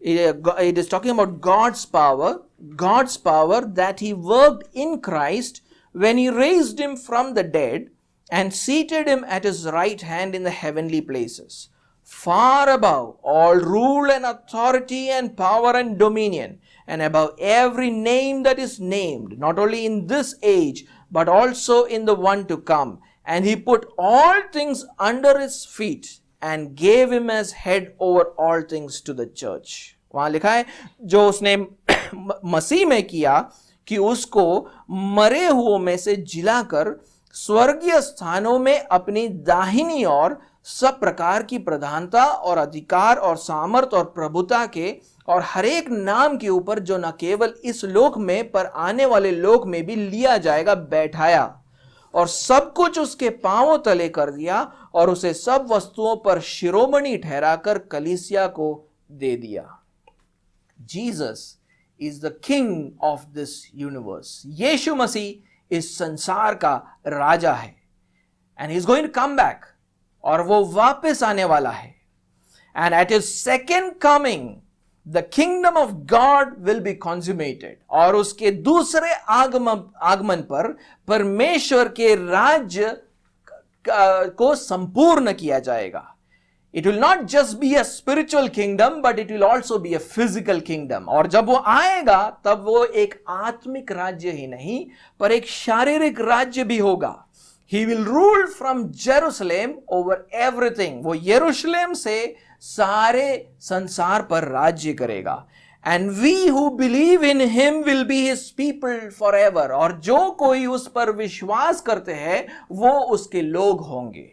It is talking about God's power that he worked in Christ when he raised him from the dead and seated him at his right hand in the heavenly places, far above all rule and authority and power and dominion, and above every name that is named, not only in this age, but also in the one to come. And he put all things under his feet and gave him as head over all things to the church. वहां लिखा है जो उसने मसीह में किया कि उसको मरे हुओं में से जिलाकर स्वर्गीय स्थानों में अपनी दाहिनी ओर सब प्रकार की प्रधानता और अधिकार और सामर्थ और प्रभुता के और हर एक नाम के ऊपर जो न केवल इस लोक में पर आने वाले लोक में भी लिया जाएगा बैठाया, और सब कुछ उसके पांवों तले कर दिया और उसे सब वस्तुओं पर शिरोमणि ठहराकर कलीसिया को दे दिया. Jesus is the king of this universe. यीशु मसीह इस संसार का राजा है. And he is going to come back. और वो वापस आने वाला है. And at his second coming, the kingdom of God will be consummated. और उसके दूसरे आगमन पर परमेश्वर के राज्य को संपूर्ण किया जाएगा. It will not just be a spiritual kingdom, but it will also be a physical kingdom. और जब वो आएगा तब वो एक आत्मिक राज्य ही नहीं पर एक शारीरिक राज्य भी होगा. He will rule from Jerusalem over everything. वो यरूशलेम से सारे संसार पर राज्य करेगा. And we who believe in him will be his people forever. और जो कोई उस पर विश्वास करते हैं वो उसके लोग होंगे.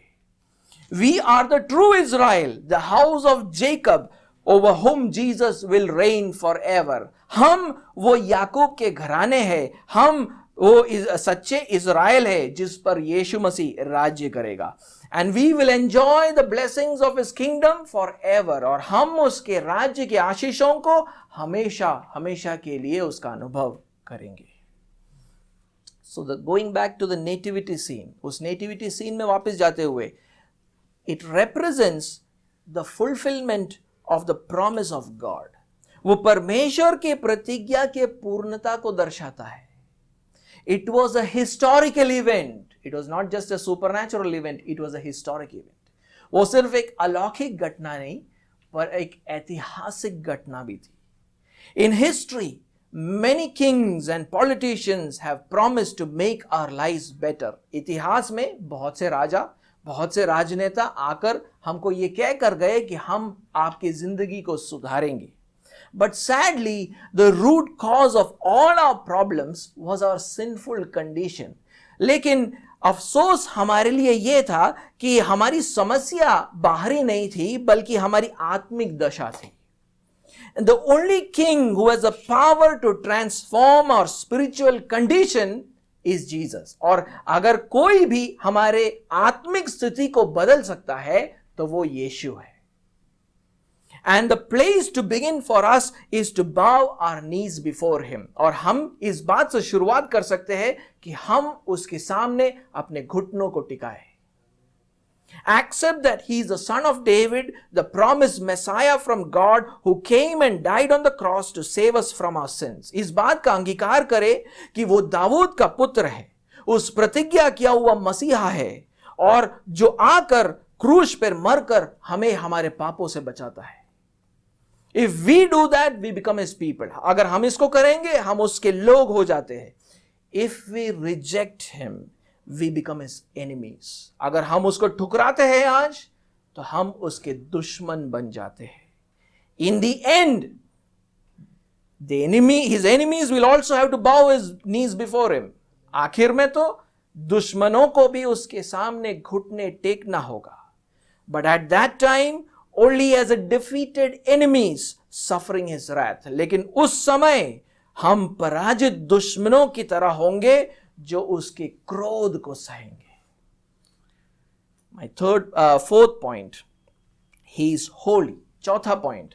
We are the true Israel, the house of Jacob, over whom Jesus will reign forever. हम वो याकूब के घराने हैं, हम वो सच्चे इज़राइल है जिस पर यीशु मसीह राज्य करेगा. And we will enjoy the blessings of his kingdom forever. और हम उसके राज्य के आशीषों को हमेशा हमेशा के लिए उसका अनुभव करेंगे. So going back to the nativity scene, उस nativity scene में वापस जाते हुए, it represents the fulfillment of the promise of God. वो परमेश्वर के प्रतिज्ञा के पूर्णता को दर्शाता है. It was a historical event. It was not just a supernatural event. It was a historic event. वो सिर्फ एक अलौकिक घटना नहीं पर एक ऐतिहासिक घटना भी थी. In history, many kings and politicians have promised to make our lives better. इतिहास में बहुत से राजा, बहुत से राजनेता आकर हमको ये कह कर गए कि हम आपकी जिंदगी को सुधारेंगे. But sadly, the root cause of all our problems was our sinful condition. लेकिन अफसोस हमारे लिए ये था कि हमारी समस्या बाहरी नहीं थी बल्कि हमारी आत्मिक दशा थी. And the only king who has the power to transform our spiritual condition is Jesus. और अगर कोई भी हमारे आत्मिक स्थिति को बदल सकता है तो वो यीशु है. And the place to begin for us is to bow our knees before him. और हम इस बात से शुरुआत कर सकते हैं कि हम उसके सामने अपने घुटनों को टिकाएं. Accept that he is the son of David, the promised Messiah from God who came and died on the cross to save us from our sins. इस बात का अंगीकार करे कि वो दाऊद का पुत्र है, उस प्रतिज्ञा किया हुआ मसीहा है और जो आकर क्रूस पर मरकर हमें हमारे पापों से बचाता है. If we do that, we become his people. अगर हम इसको करेंगे हम उसके लोग हो जाते हैं. If we reject him, we become his enemies. अगर हम उसको ठुकराते हैं आज तो हम उसके दुश्मन बन जाते हैं. In the end, his enemies will also have to bow his knees before him. आखिर में तो दुश्मनों को भी उसके सामने घुटने टेकना होगा. But at that time, only as a defeated enemies suffering his wrath. लेकिन उस समय हम पराजित दुश्मनों की तरह होंगे जो उसके क्रोध को सहेंगे. My fourth point, he is holy. चौथा point,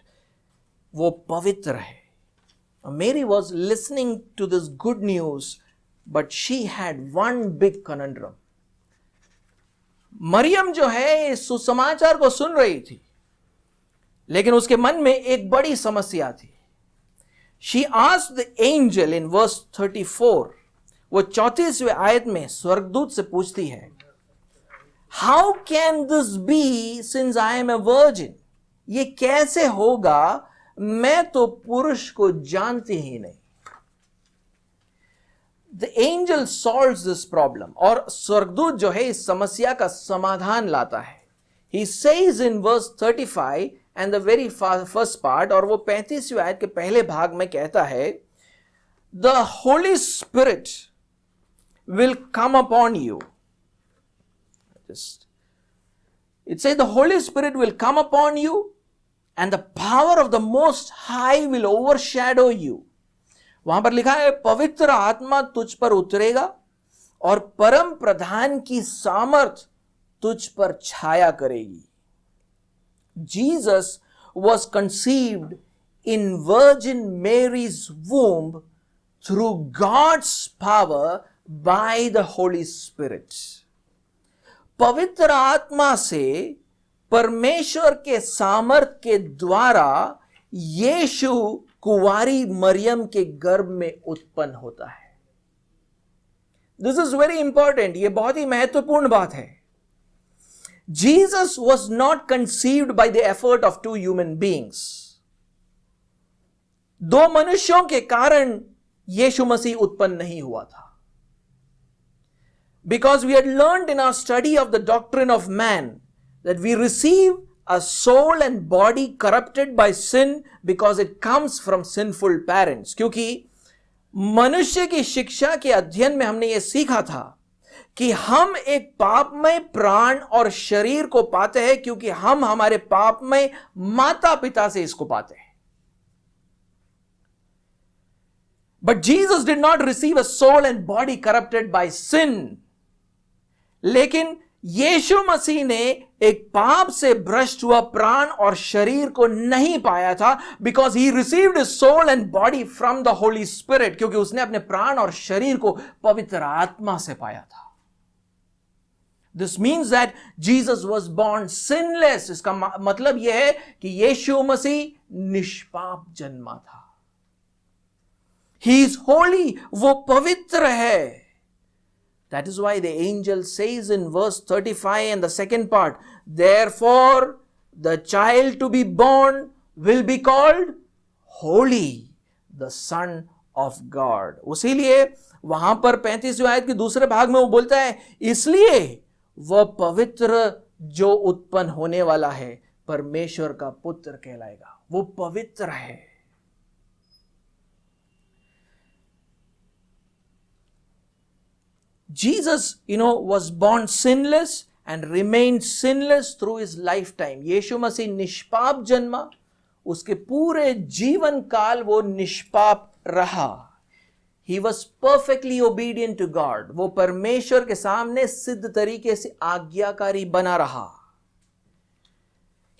वो पवित्र है. Mary was listening to this good news, but she had one big conundrum. Maryam जो है इस सुसमाचार को सुन रही थी लेकिन उसके मन में एक बड़ी समस्या थी. She asked the angel in verse 34. वो 34वें आयत में स्वर्गदूत से पूछती है, How can this be since I am a virgin? ये कैसे होगा, मैं तो पुरुष को जानती ही नहीं. The angel solves this problem. और स्वर्गदूत जो है इस समस्या का समाधान लाता है. He says in verse 35 and the very first part, और वो 35वें आयत के पहले भाग में कहता है, The Holy Spirit will come upon you. It says the Holy Spirit will come upon you and the power of the Most High will overshadow you. वहां पर लिखा है पवित्र आत्मा तुझ पर उतरेगा और परम प्रधान की सामर्थ तुझ पर छाया करेगी. Jesus was conceived in Virgin Mary's womb through God's power by the Holy Spirit. पवित्र आत्मा से परमेश्वर के सामर्थ के द्वारा यीशु कुंवारी मरियम के गर्भ में उत्पन्न होता है। दिस इज वेरी इंपॉर्टेंट, यह बहुत ही महत्वपूर्ण बात है। Jesus was not conceived by the effort of two human beings. दो मनुष्यों के कारण यीशु मसीह उत्पन्न नहीं हुआ था। Because we had learned in our study of the doctrine of man that we receive a soul and body corrupted by sin because it comes from sinful parents. क्योंकि मनुष्य की शिक्षा के अध्ययन में हमने यह सीखा था कि हम एक पापमय प्राण और शरीर को पाते हैं क्योंकि हम हमारे पापमय माता पिता से इसको पाते हैं। But Jesus did not receive a soul and body corrupted by sin. लेकिन यीशु मसीह ने एक पाप से भ्रष्ट हुआ प्राण और शरीर को नहीं पाया था, because he received soul and body from the Holy Spirit, क्योंकि उसने अपने प्राण और शरीर को पवित्र आत्मा से पाया था। This means that Jesus was born sinless. इसका मतलब यह है कि यीशु मसीह निष्पाप जन्मा था। ही इज होली, वो पवित्र है। That is why the angel says in verse 35 and the second part, therefore the child to be born will be called holy, the Son of God. उसीलिए वहां पर 35वीं आयत के दूसरे भाग में वो बोलता है, इसलिए वह पवित्र जो उत्पन्न होने वाला है परमेश्वर का पुत्र कहलाएगा। वो पवित्र है। Jesus, was born sinless and remained sinless through his lifetime. यीशु मसीह निष्पाप जन्मा, उसके पूरे जीवन काल वो निष्पाप रहा। He was perfectly obedient to God. वो परमेश्वर के सामने सिद्ध तरीके से आज्ञाकारी बना रहा।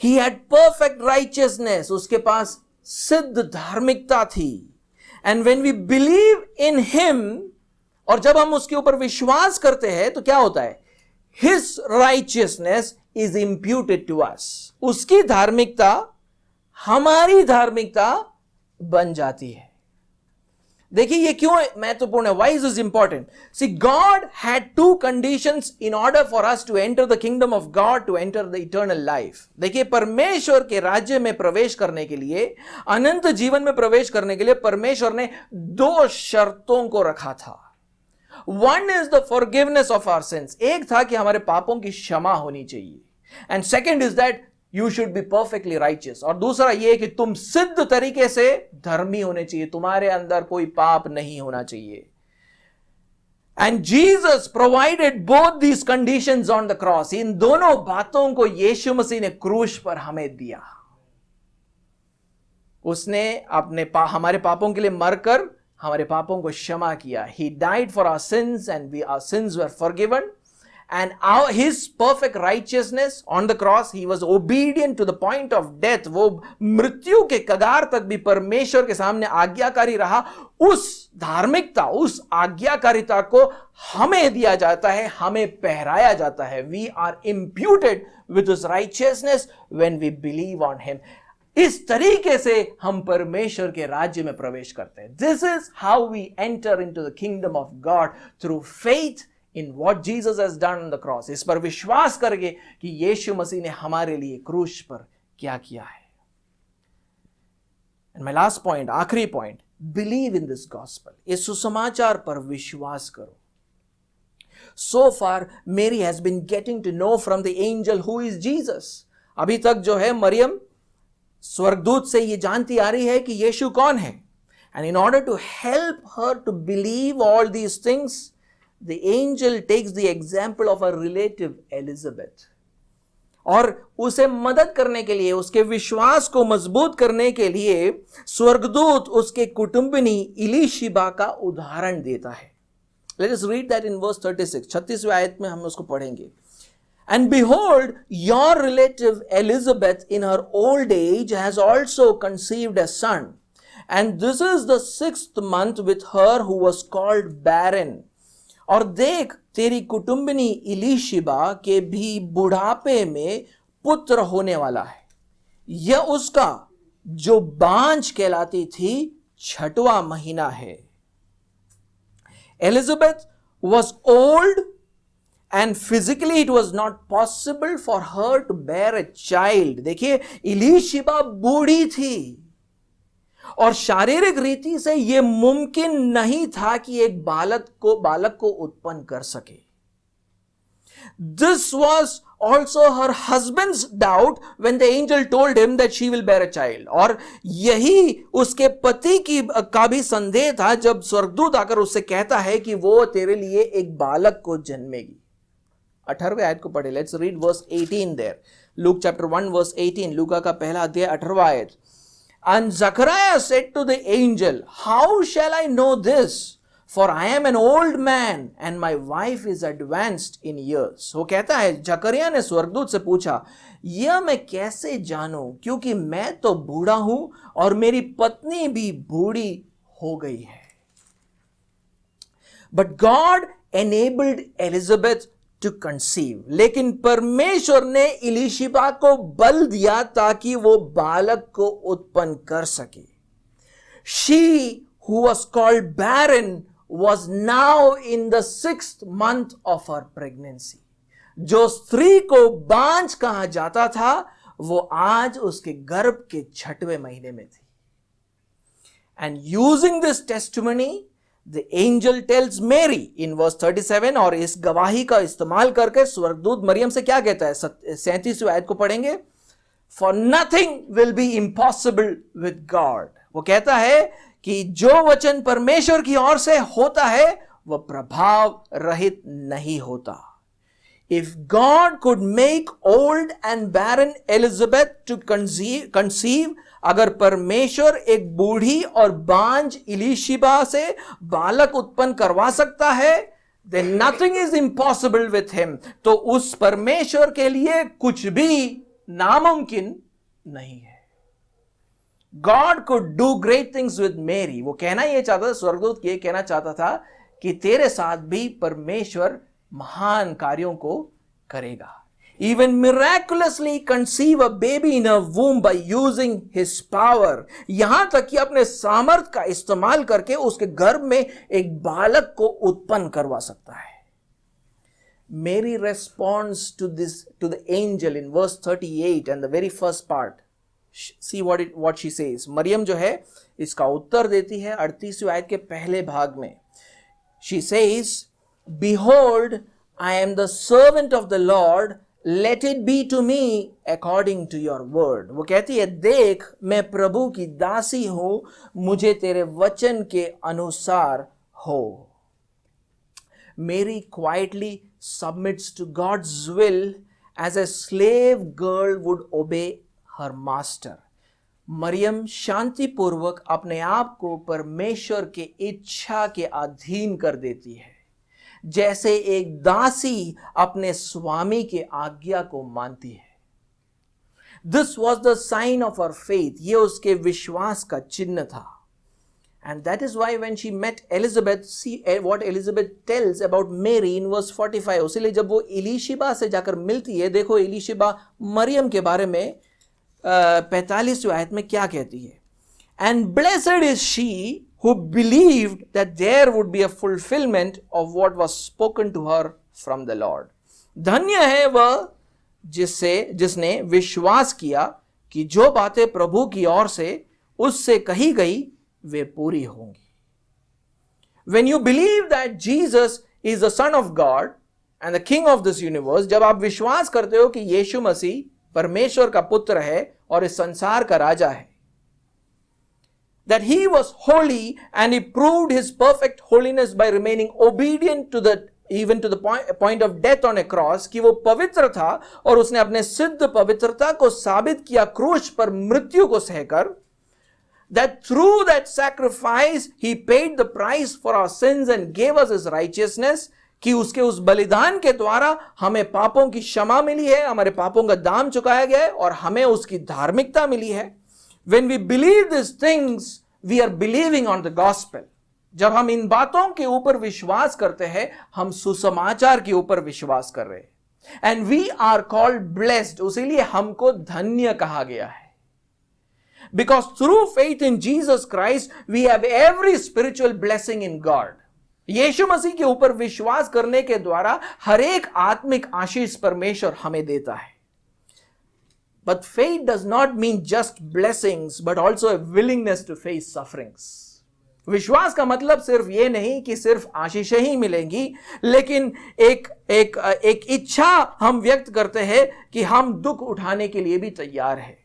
He had perfect righteousness. उसके पास सिद्ध धार्मिकता थी। And when we believe in him, और जब हम उसके ऊपर विश्वास करते हैं तो क्या होता है? His righteousness is imputed to us. उसकी धार्मिकता हमारी धार्मिकता बन जाती है। देखिए ये क्यों महत्वपूर्ण है? Why is this important? See, God had two conditions in order for us to enter the kingdom of God, to enter the eternal life. देखिए परमेश्वर के राज्य में प्रवेश करने के लिए, अनंत जीवन में प्रवेश करने के लिए परमेश्वर ने दो शर्तों को रखा था। One is the forgiveness of our sins. एक था कि हमारे पापों की क्षमा होनी चाहिए। And second is that you should be perfectly righteous. और दूसरा ये कि तुम सिद्ध तरीके से धर्मी होने चाहिए, तुम्हारे अंदर कोई पाप नहीं होना चाहिए। And Jesus provided both these conditions on the cross. इन दोनों बातों को यीशु मसीह ने क्रूस पर हमें दिया। उसने हमारे पापों के लिए मरकर हमारे पापों को क्षमा किया। He died for our sins and our sins were forgiven. And his perfect righteousness on the cross, he was obedient to the point of death. वो मृत्यु के कगार तक भी परमेश्वर के सामने आज्ञाकारी रहा। उस धार्मिकता, उस आज्ञाकारिता को हमें दिया जाता है, हमें पहराया जाता है। We are imputed with his righteousness when we believe on him. इस तरीके से हम परमेश्वर के राज्य में प्रवेश करते हैं। This is how we enter into the kingdom of God through faith in what Jesus has done on the cross. इस पर विश्वास करके कि यीशु मसीह ने हमारे लिए क्रूस पर क्या किया है। And my last point, आखिरी point, believe in this gospel. इस सुसमाचार पर विश्वास करो। So far, Mary has been getting to know from the angel who is Jesus. अभी तक जो है मरियम स्वर्गदूत से ये जानती आ रही है कि यीशु कौन है। And in order to help her to believe all these things, the angel takes the example of a relative Elizabeth. और उसे मदद करने के लिए, उसके विश्वास को मजबूत करने के लिए स्वर्गदूत उसके कुटुंबिनी इलीशिबा का उदाहरण देता है। Let us read that in verse 36. 36वीं आयत में हम उसको पढ़ेंगे। And behold, your relative Elizabeth in her old age has also conceived a son. And this is the 6th month with her who was called barren. और देख, तेरी कुटुंबिनी इलीशिबा के भी बुढ़ापे में पुत्र होने वाला है। यह उसका जो बांझ कहलाती थी 6वां महीना है। Elizabeth was old and physically it was not possible for her to bear a child. देखिए, इलीशिबा बूढ़ी थी और शारीरिक रीति से यह मुमकिन नहीं था कि एक बालक को उत्पन्न कर सके। This was also her husband's doubt when the angel told him that she will bear a child. और यही उसके पति का भी संदेह था जब स्वर्गदूत आकर उससे कहता है कि वो तेरे लिए एक बालक को जन्मेगी। 18वें आयत को पढ़े। Let's read verse 18 there. Luke chapter 1 verse 18, लूका का पहला अध्याय 18वां आयत। And Zachariah said to the angel, how shall I know this? For I am an old man and my wife is advanced in years. वो कहता है, जकरिया ने स्वर्गदूत से पूछा, यह मैं कैसे जानूं, क्योंकि मैं तो बूढ़ा हूं और मेरी पत्नी भी बूढ़ी हो गई है। But God enabled Elizabeth to conceive. लेकिन परमेश्वर ने इलीशिबा को बल दिया ताकि वो बालक को उत्पन्न कर सके। She who was called barren was now in the 6th month of her pregnancy. जो स्त्री को बांझ कहा जाता था वो आज उसके गर्भ के 6वें महीने में थी। And using this testimony, the angel tells Mary in verse 37, और इस गवाही का इस्तेमाल करके स्वर्गदूत मरियम से क्या कहता है? 37वें आयत को पढ़ेंगे। For nothing will be impossible with God. वो कहता है कि जो वचन परमेश्वर की ओर से होता है वह प्रभाव रहित नहीं होता। If God could make old and barren Elizabeth to conceive, अगर परमेश्वर एक बूढ़ी और बांझ इलीशिबा से बालक उत्पन्न करवा सकता है, then nothing is impossible with him. तो उस परमेश्वर के लिए कुछ भी नामुमकिन नहीं है। God could do great things with Mary. वो कहना ये चाहता था, स्वर्गदूत ये कहना चाहता था कि तेरे साथ भी परमेश्वर महान कार्यों को करेगा। Even miraculously conceive a baby in her womb by using his power. यहां तक कि अपने सामर्थ का इस्तेमाल करके उसके गर्भ में एक बालक को उत्पन्न करवा सकता है। Mary responds to the angel in verse 38 and the very first part. See what she says. Maryam जो है इसका उत्तर देती है 38वीं आयत के पहले भाग में। She says, Behold, I am the servant of the Lord. Let it be to me according to your word. वो कहती है, देख मैं प्रभु की दासी हूं, मुझे तेरे वचन के अनुसार हो। Mary quietly submits to God's will as a slave girl would obey her master. Maryam शांतिपूर्वक अपने आप को परमेश्वर के इच्छा के अधीन कर देती है, जैसे एक दासी अपने स्वामी के आज्ञा को मानती है। This was the sign of her faith. ये उसके विश्वास का चिन्ह था। And that is why when she met Elizabeth, see what Elizabeth tells about Mary in verse 45. इसलिए जब वो इलीशिबा से जाकर मिलती है, देखो इलीशिबा मरियम के बारे में 45वीं आयत में क्या कहती है। And blessed is she who believed that there would be a fulfillment of what was spoken to her from the Lord. धन्य है वह जिसने विश्वास किया कि जो बातें प्रभु की ओर से उससे कही गई वे पूरी होंगी। When you believe that Jesus is the Son of God and the King of this universe, जब आप विश्वास करते हो कि यीशु मसीह परमेश्वर का पुत्र है और इस संसार का राजा है, that he was holy and he proved his perfect holiness by remaining obedient to the point of death on a cross, कि वो पवित्र था और उसने अपने सिद्ध पवित्रता को साबित किया क्रूस पर मृत्यु को सहकर, that through that sacrifice he paid the price for our sins and gave us his righteousness, कि उसके उस बलिदान के द्वारा हमें पापों की क्षमा मिली है, हमारे पापों का दाम चुकाया गया है और हमें उसकी धार्मिकता मिली है। When we believe these things, we are believing on the gospel. जब हम इन बातों के ऊपर विश्वास करते हैं, हम सुसमाचार के ऊपर विश्वास कर रहे हैं। And we are called blessed, उसीलिए हमको धन्य कहा गया है। Because through faith in Jesus Christ we have every spiritual blessing in God. Yeshu Masih के ऊपर विश्वास करने के द्वारा हर एक आत्मिक आशीष परमेश्वर हमें देता है। But faith does not mean just blessings, but also a willingness to face sufferings. विश्वास का मतलब सिर्फ ये नहीं कि सिर्फ आशीषें ही मिलेंगी, लेकिन एक इच्छा हम व्यक्त करते हैं कि हम दुख उठाने के लिए भी तैयार हैं।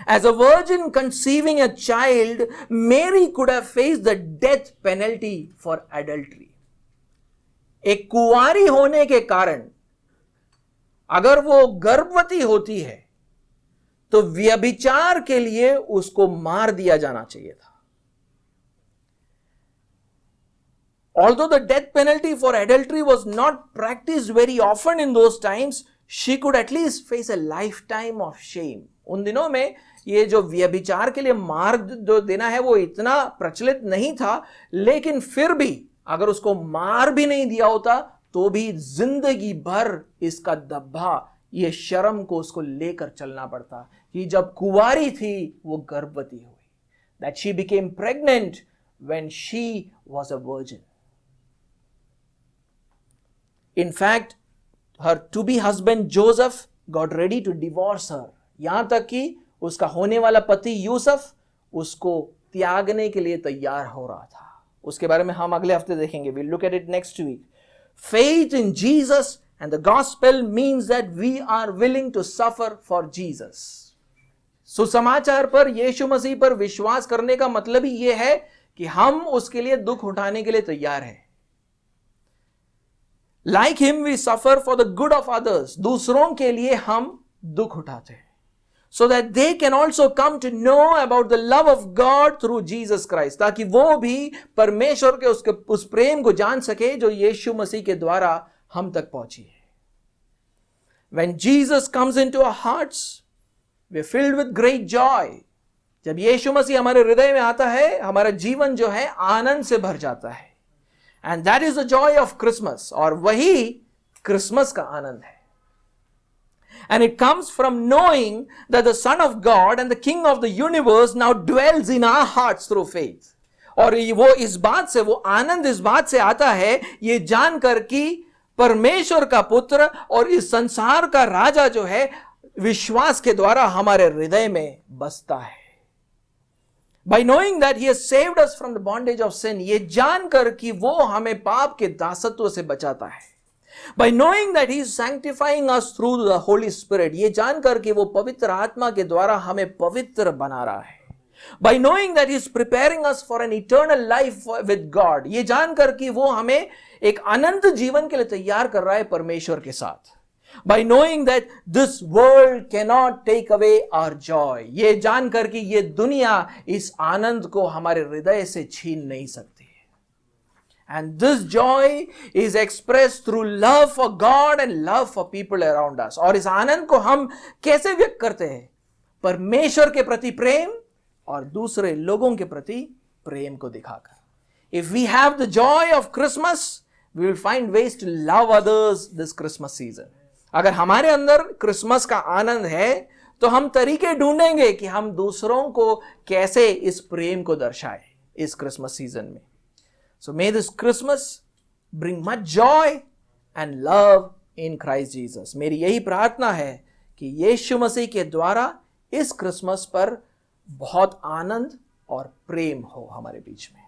As a virgin conceiving a child, Mary could have faced the death penalty for adultery. एक कुंवारी होने के कारण अगर वो गर्भवती होती है तो व्यभिचार के लिए उसको मार दिया जाना चाहिए था। Although the death penalty for adultery was not practiced very often in those times, she could at least face a lifetime of shame. उन दिनों में ये जो व्यभिचार के लिए मार जो देना है वो इतना प्रचलित नहीं था, लेकिन फिर भी अगर उसको मार भी नहीं दिया होता तो भी जिंदगी भर इसका दब्बा, ये शर्म को उसको लेकर चलना पड़ता कि जब कुंवारी थी वो गर्भवती हुई। That she became pregnant when she was a virgin. In fact, her to-be husband Joseph got ready to divorce her. यहां तक कि उसका होने वाला पति यूसुफ उसको त्यागने के लिए तैयार हो रहा था। उसके बारे में हम अगले हफ्ते देखेंगे। We'll look at it next week. Faith in Jesus and the gospel means that we are willing to suffer for Jesus. सुसमाचार पर, यीशु मसीह पर विश्वास करने का मतलब ही यह है कि हम उसके लिए दुख उठाने के लिए तैयार हैं। Like him we suffer for the good of others. दूसरों के लिए हम दुख उठाते हैं, so that they can also come to know about the love of God through Jesus Christ, ताकि वो भी परमेश्वर के उस प्रेम को जान सके जो यीशु मसीह के द्वारा हम तक पहुंची है। When Jesus comes into our hearts, we are filled with great joy. जब यीशु मसीह हमारे हृदय में आता है, हमारा जीवन जो है आनंद से भर जाता है। And that is the joy of Christmas, और वही क्रिसमस का आनंद है। And it comes from knowing that the Son of God and the King of the universe now dwells in our hearts through faith. और वो इस बात से, वो आनंद इस बात से आता है, ये जानकर कि परमेश्वर का पुत्र और इस संसार का राजा जो है विश्वास के द्वारा हमारे हृदय में बसता है। By knowing that he has saved us from the bondage of sin, ये जानकर कि वो हमें पाप के दासत्व से बचाता है। By knowing that he is sanctifying us through the Holy Spirit, ये जानकर कि वो पवित्र आत्मा के द्वारा हमें पवित्र बना रहा है। By knowing that he is preparing us for an eternal life with God, ये जानकर कि वो हमें एक अनंत जीवन के लिए तैयार कर रहा है परमेश्वर के साथ। By knowing that this world cannot take away our joy, ये जानकर कि ये दुनिया इस आनंद को हमारे हृदय से छीन नहीं सकती। And this joy is expressed through love for God and love for people around us. और इस आनंद को हम कैसे व्यक्त करते हैं? परमेश्वर के प्रति प्रेम और दूसरे लोगों के प्रति प्रेम को दिखाकर। If we have the joy of Christmas, we will find ways to love others this Christmas season. अगर हमारे अंदर क्रिसमस का आनंद है तो हम तरीके ढूंढेंगे कि हम दूसरों को कैसे इस प्रेम को दर्शाएं इस क्रिसमस सीजन में। So may this Christmas bring much joy and love in Christ Jesus. मेरी यही प्रार्थना है कि यीशु मसीह के द्वारा इस क्रिसमस पर बहुत आनंद और प्रेम हो हमारे बीच में।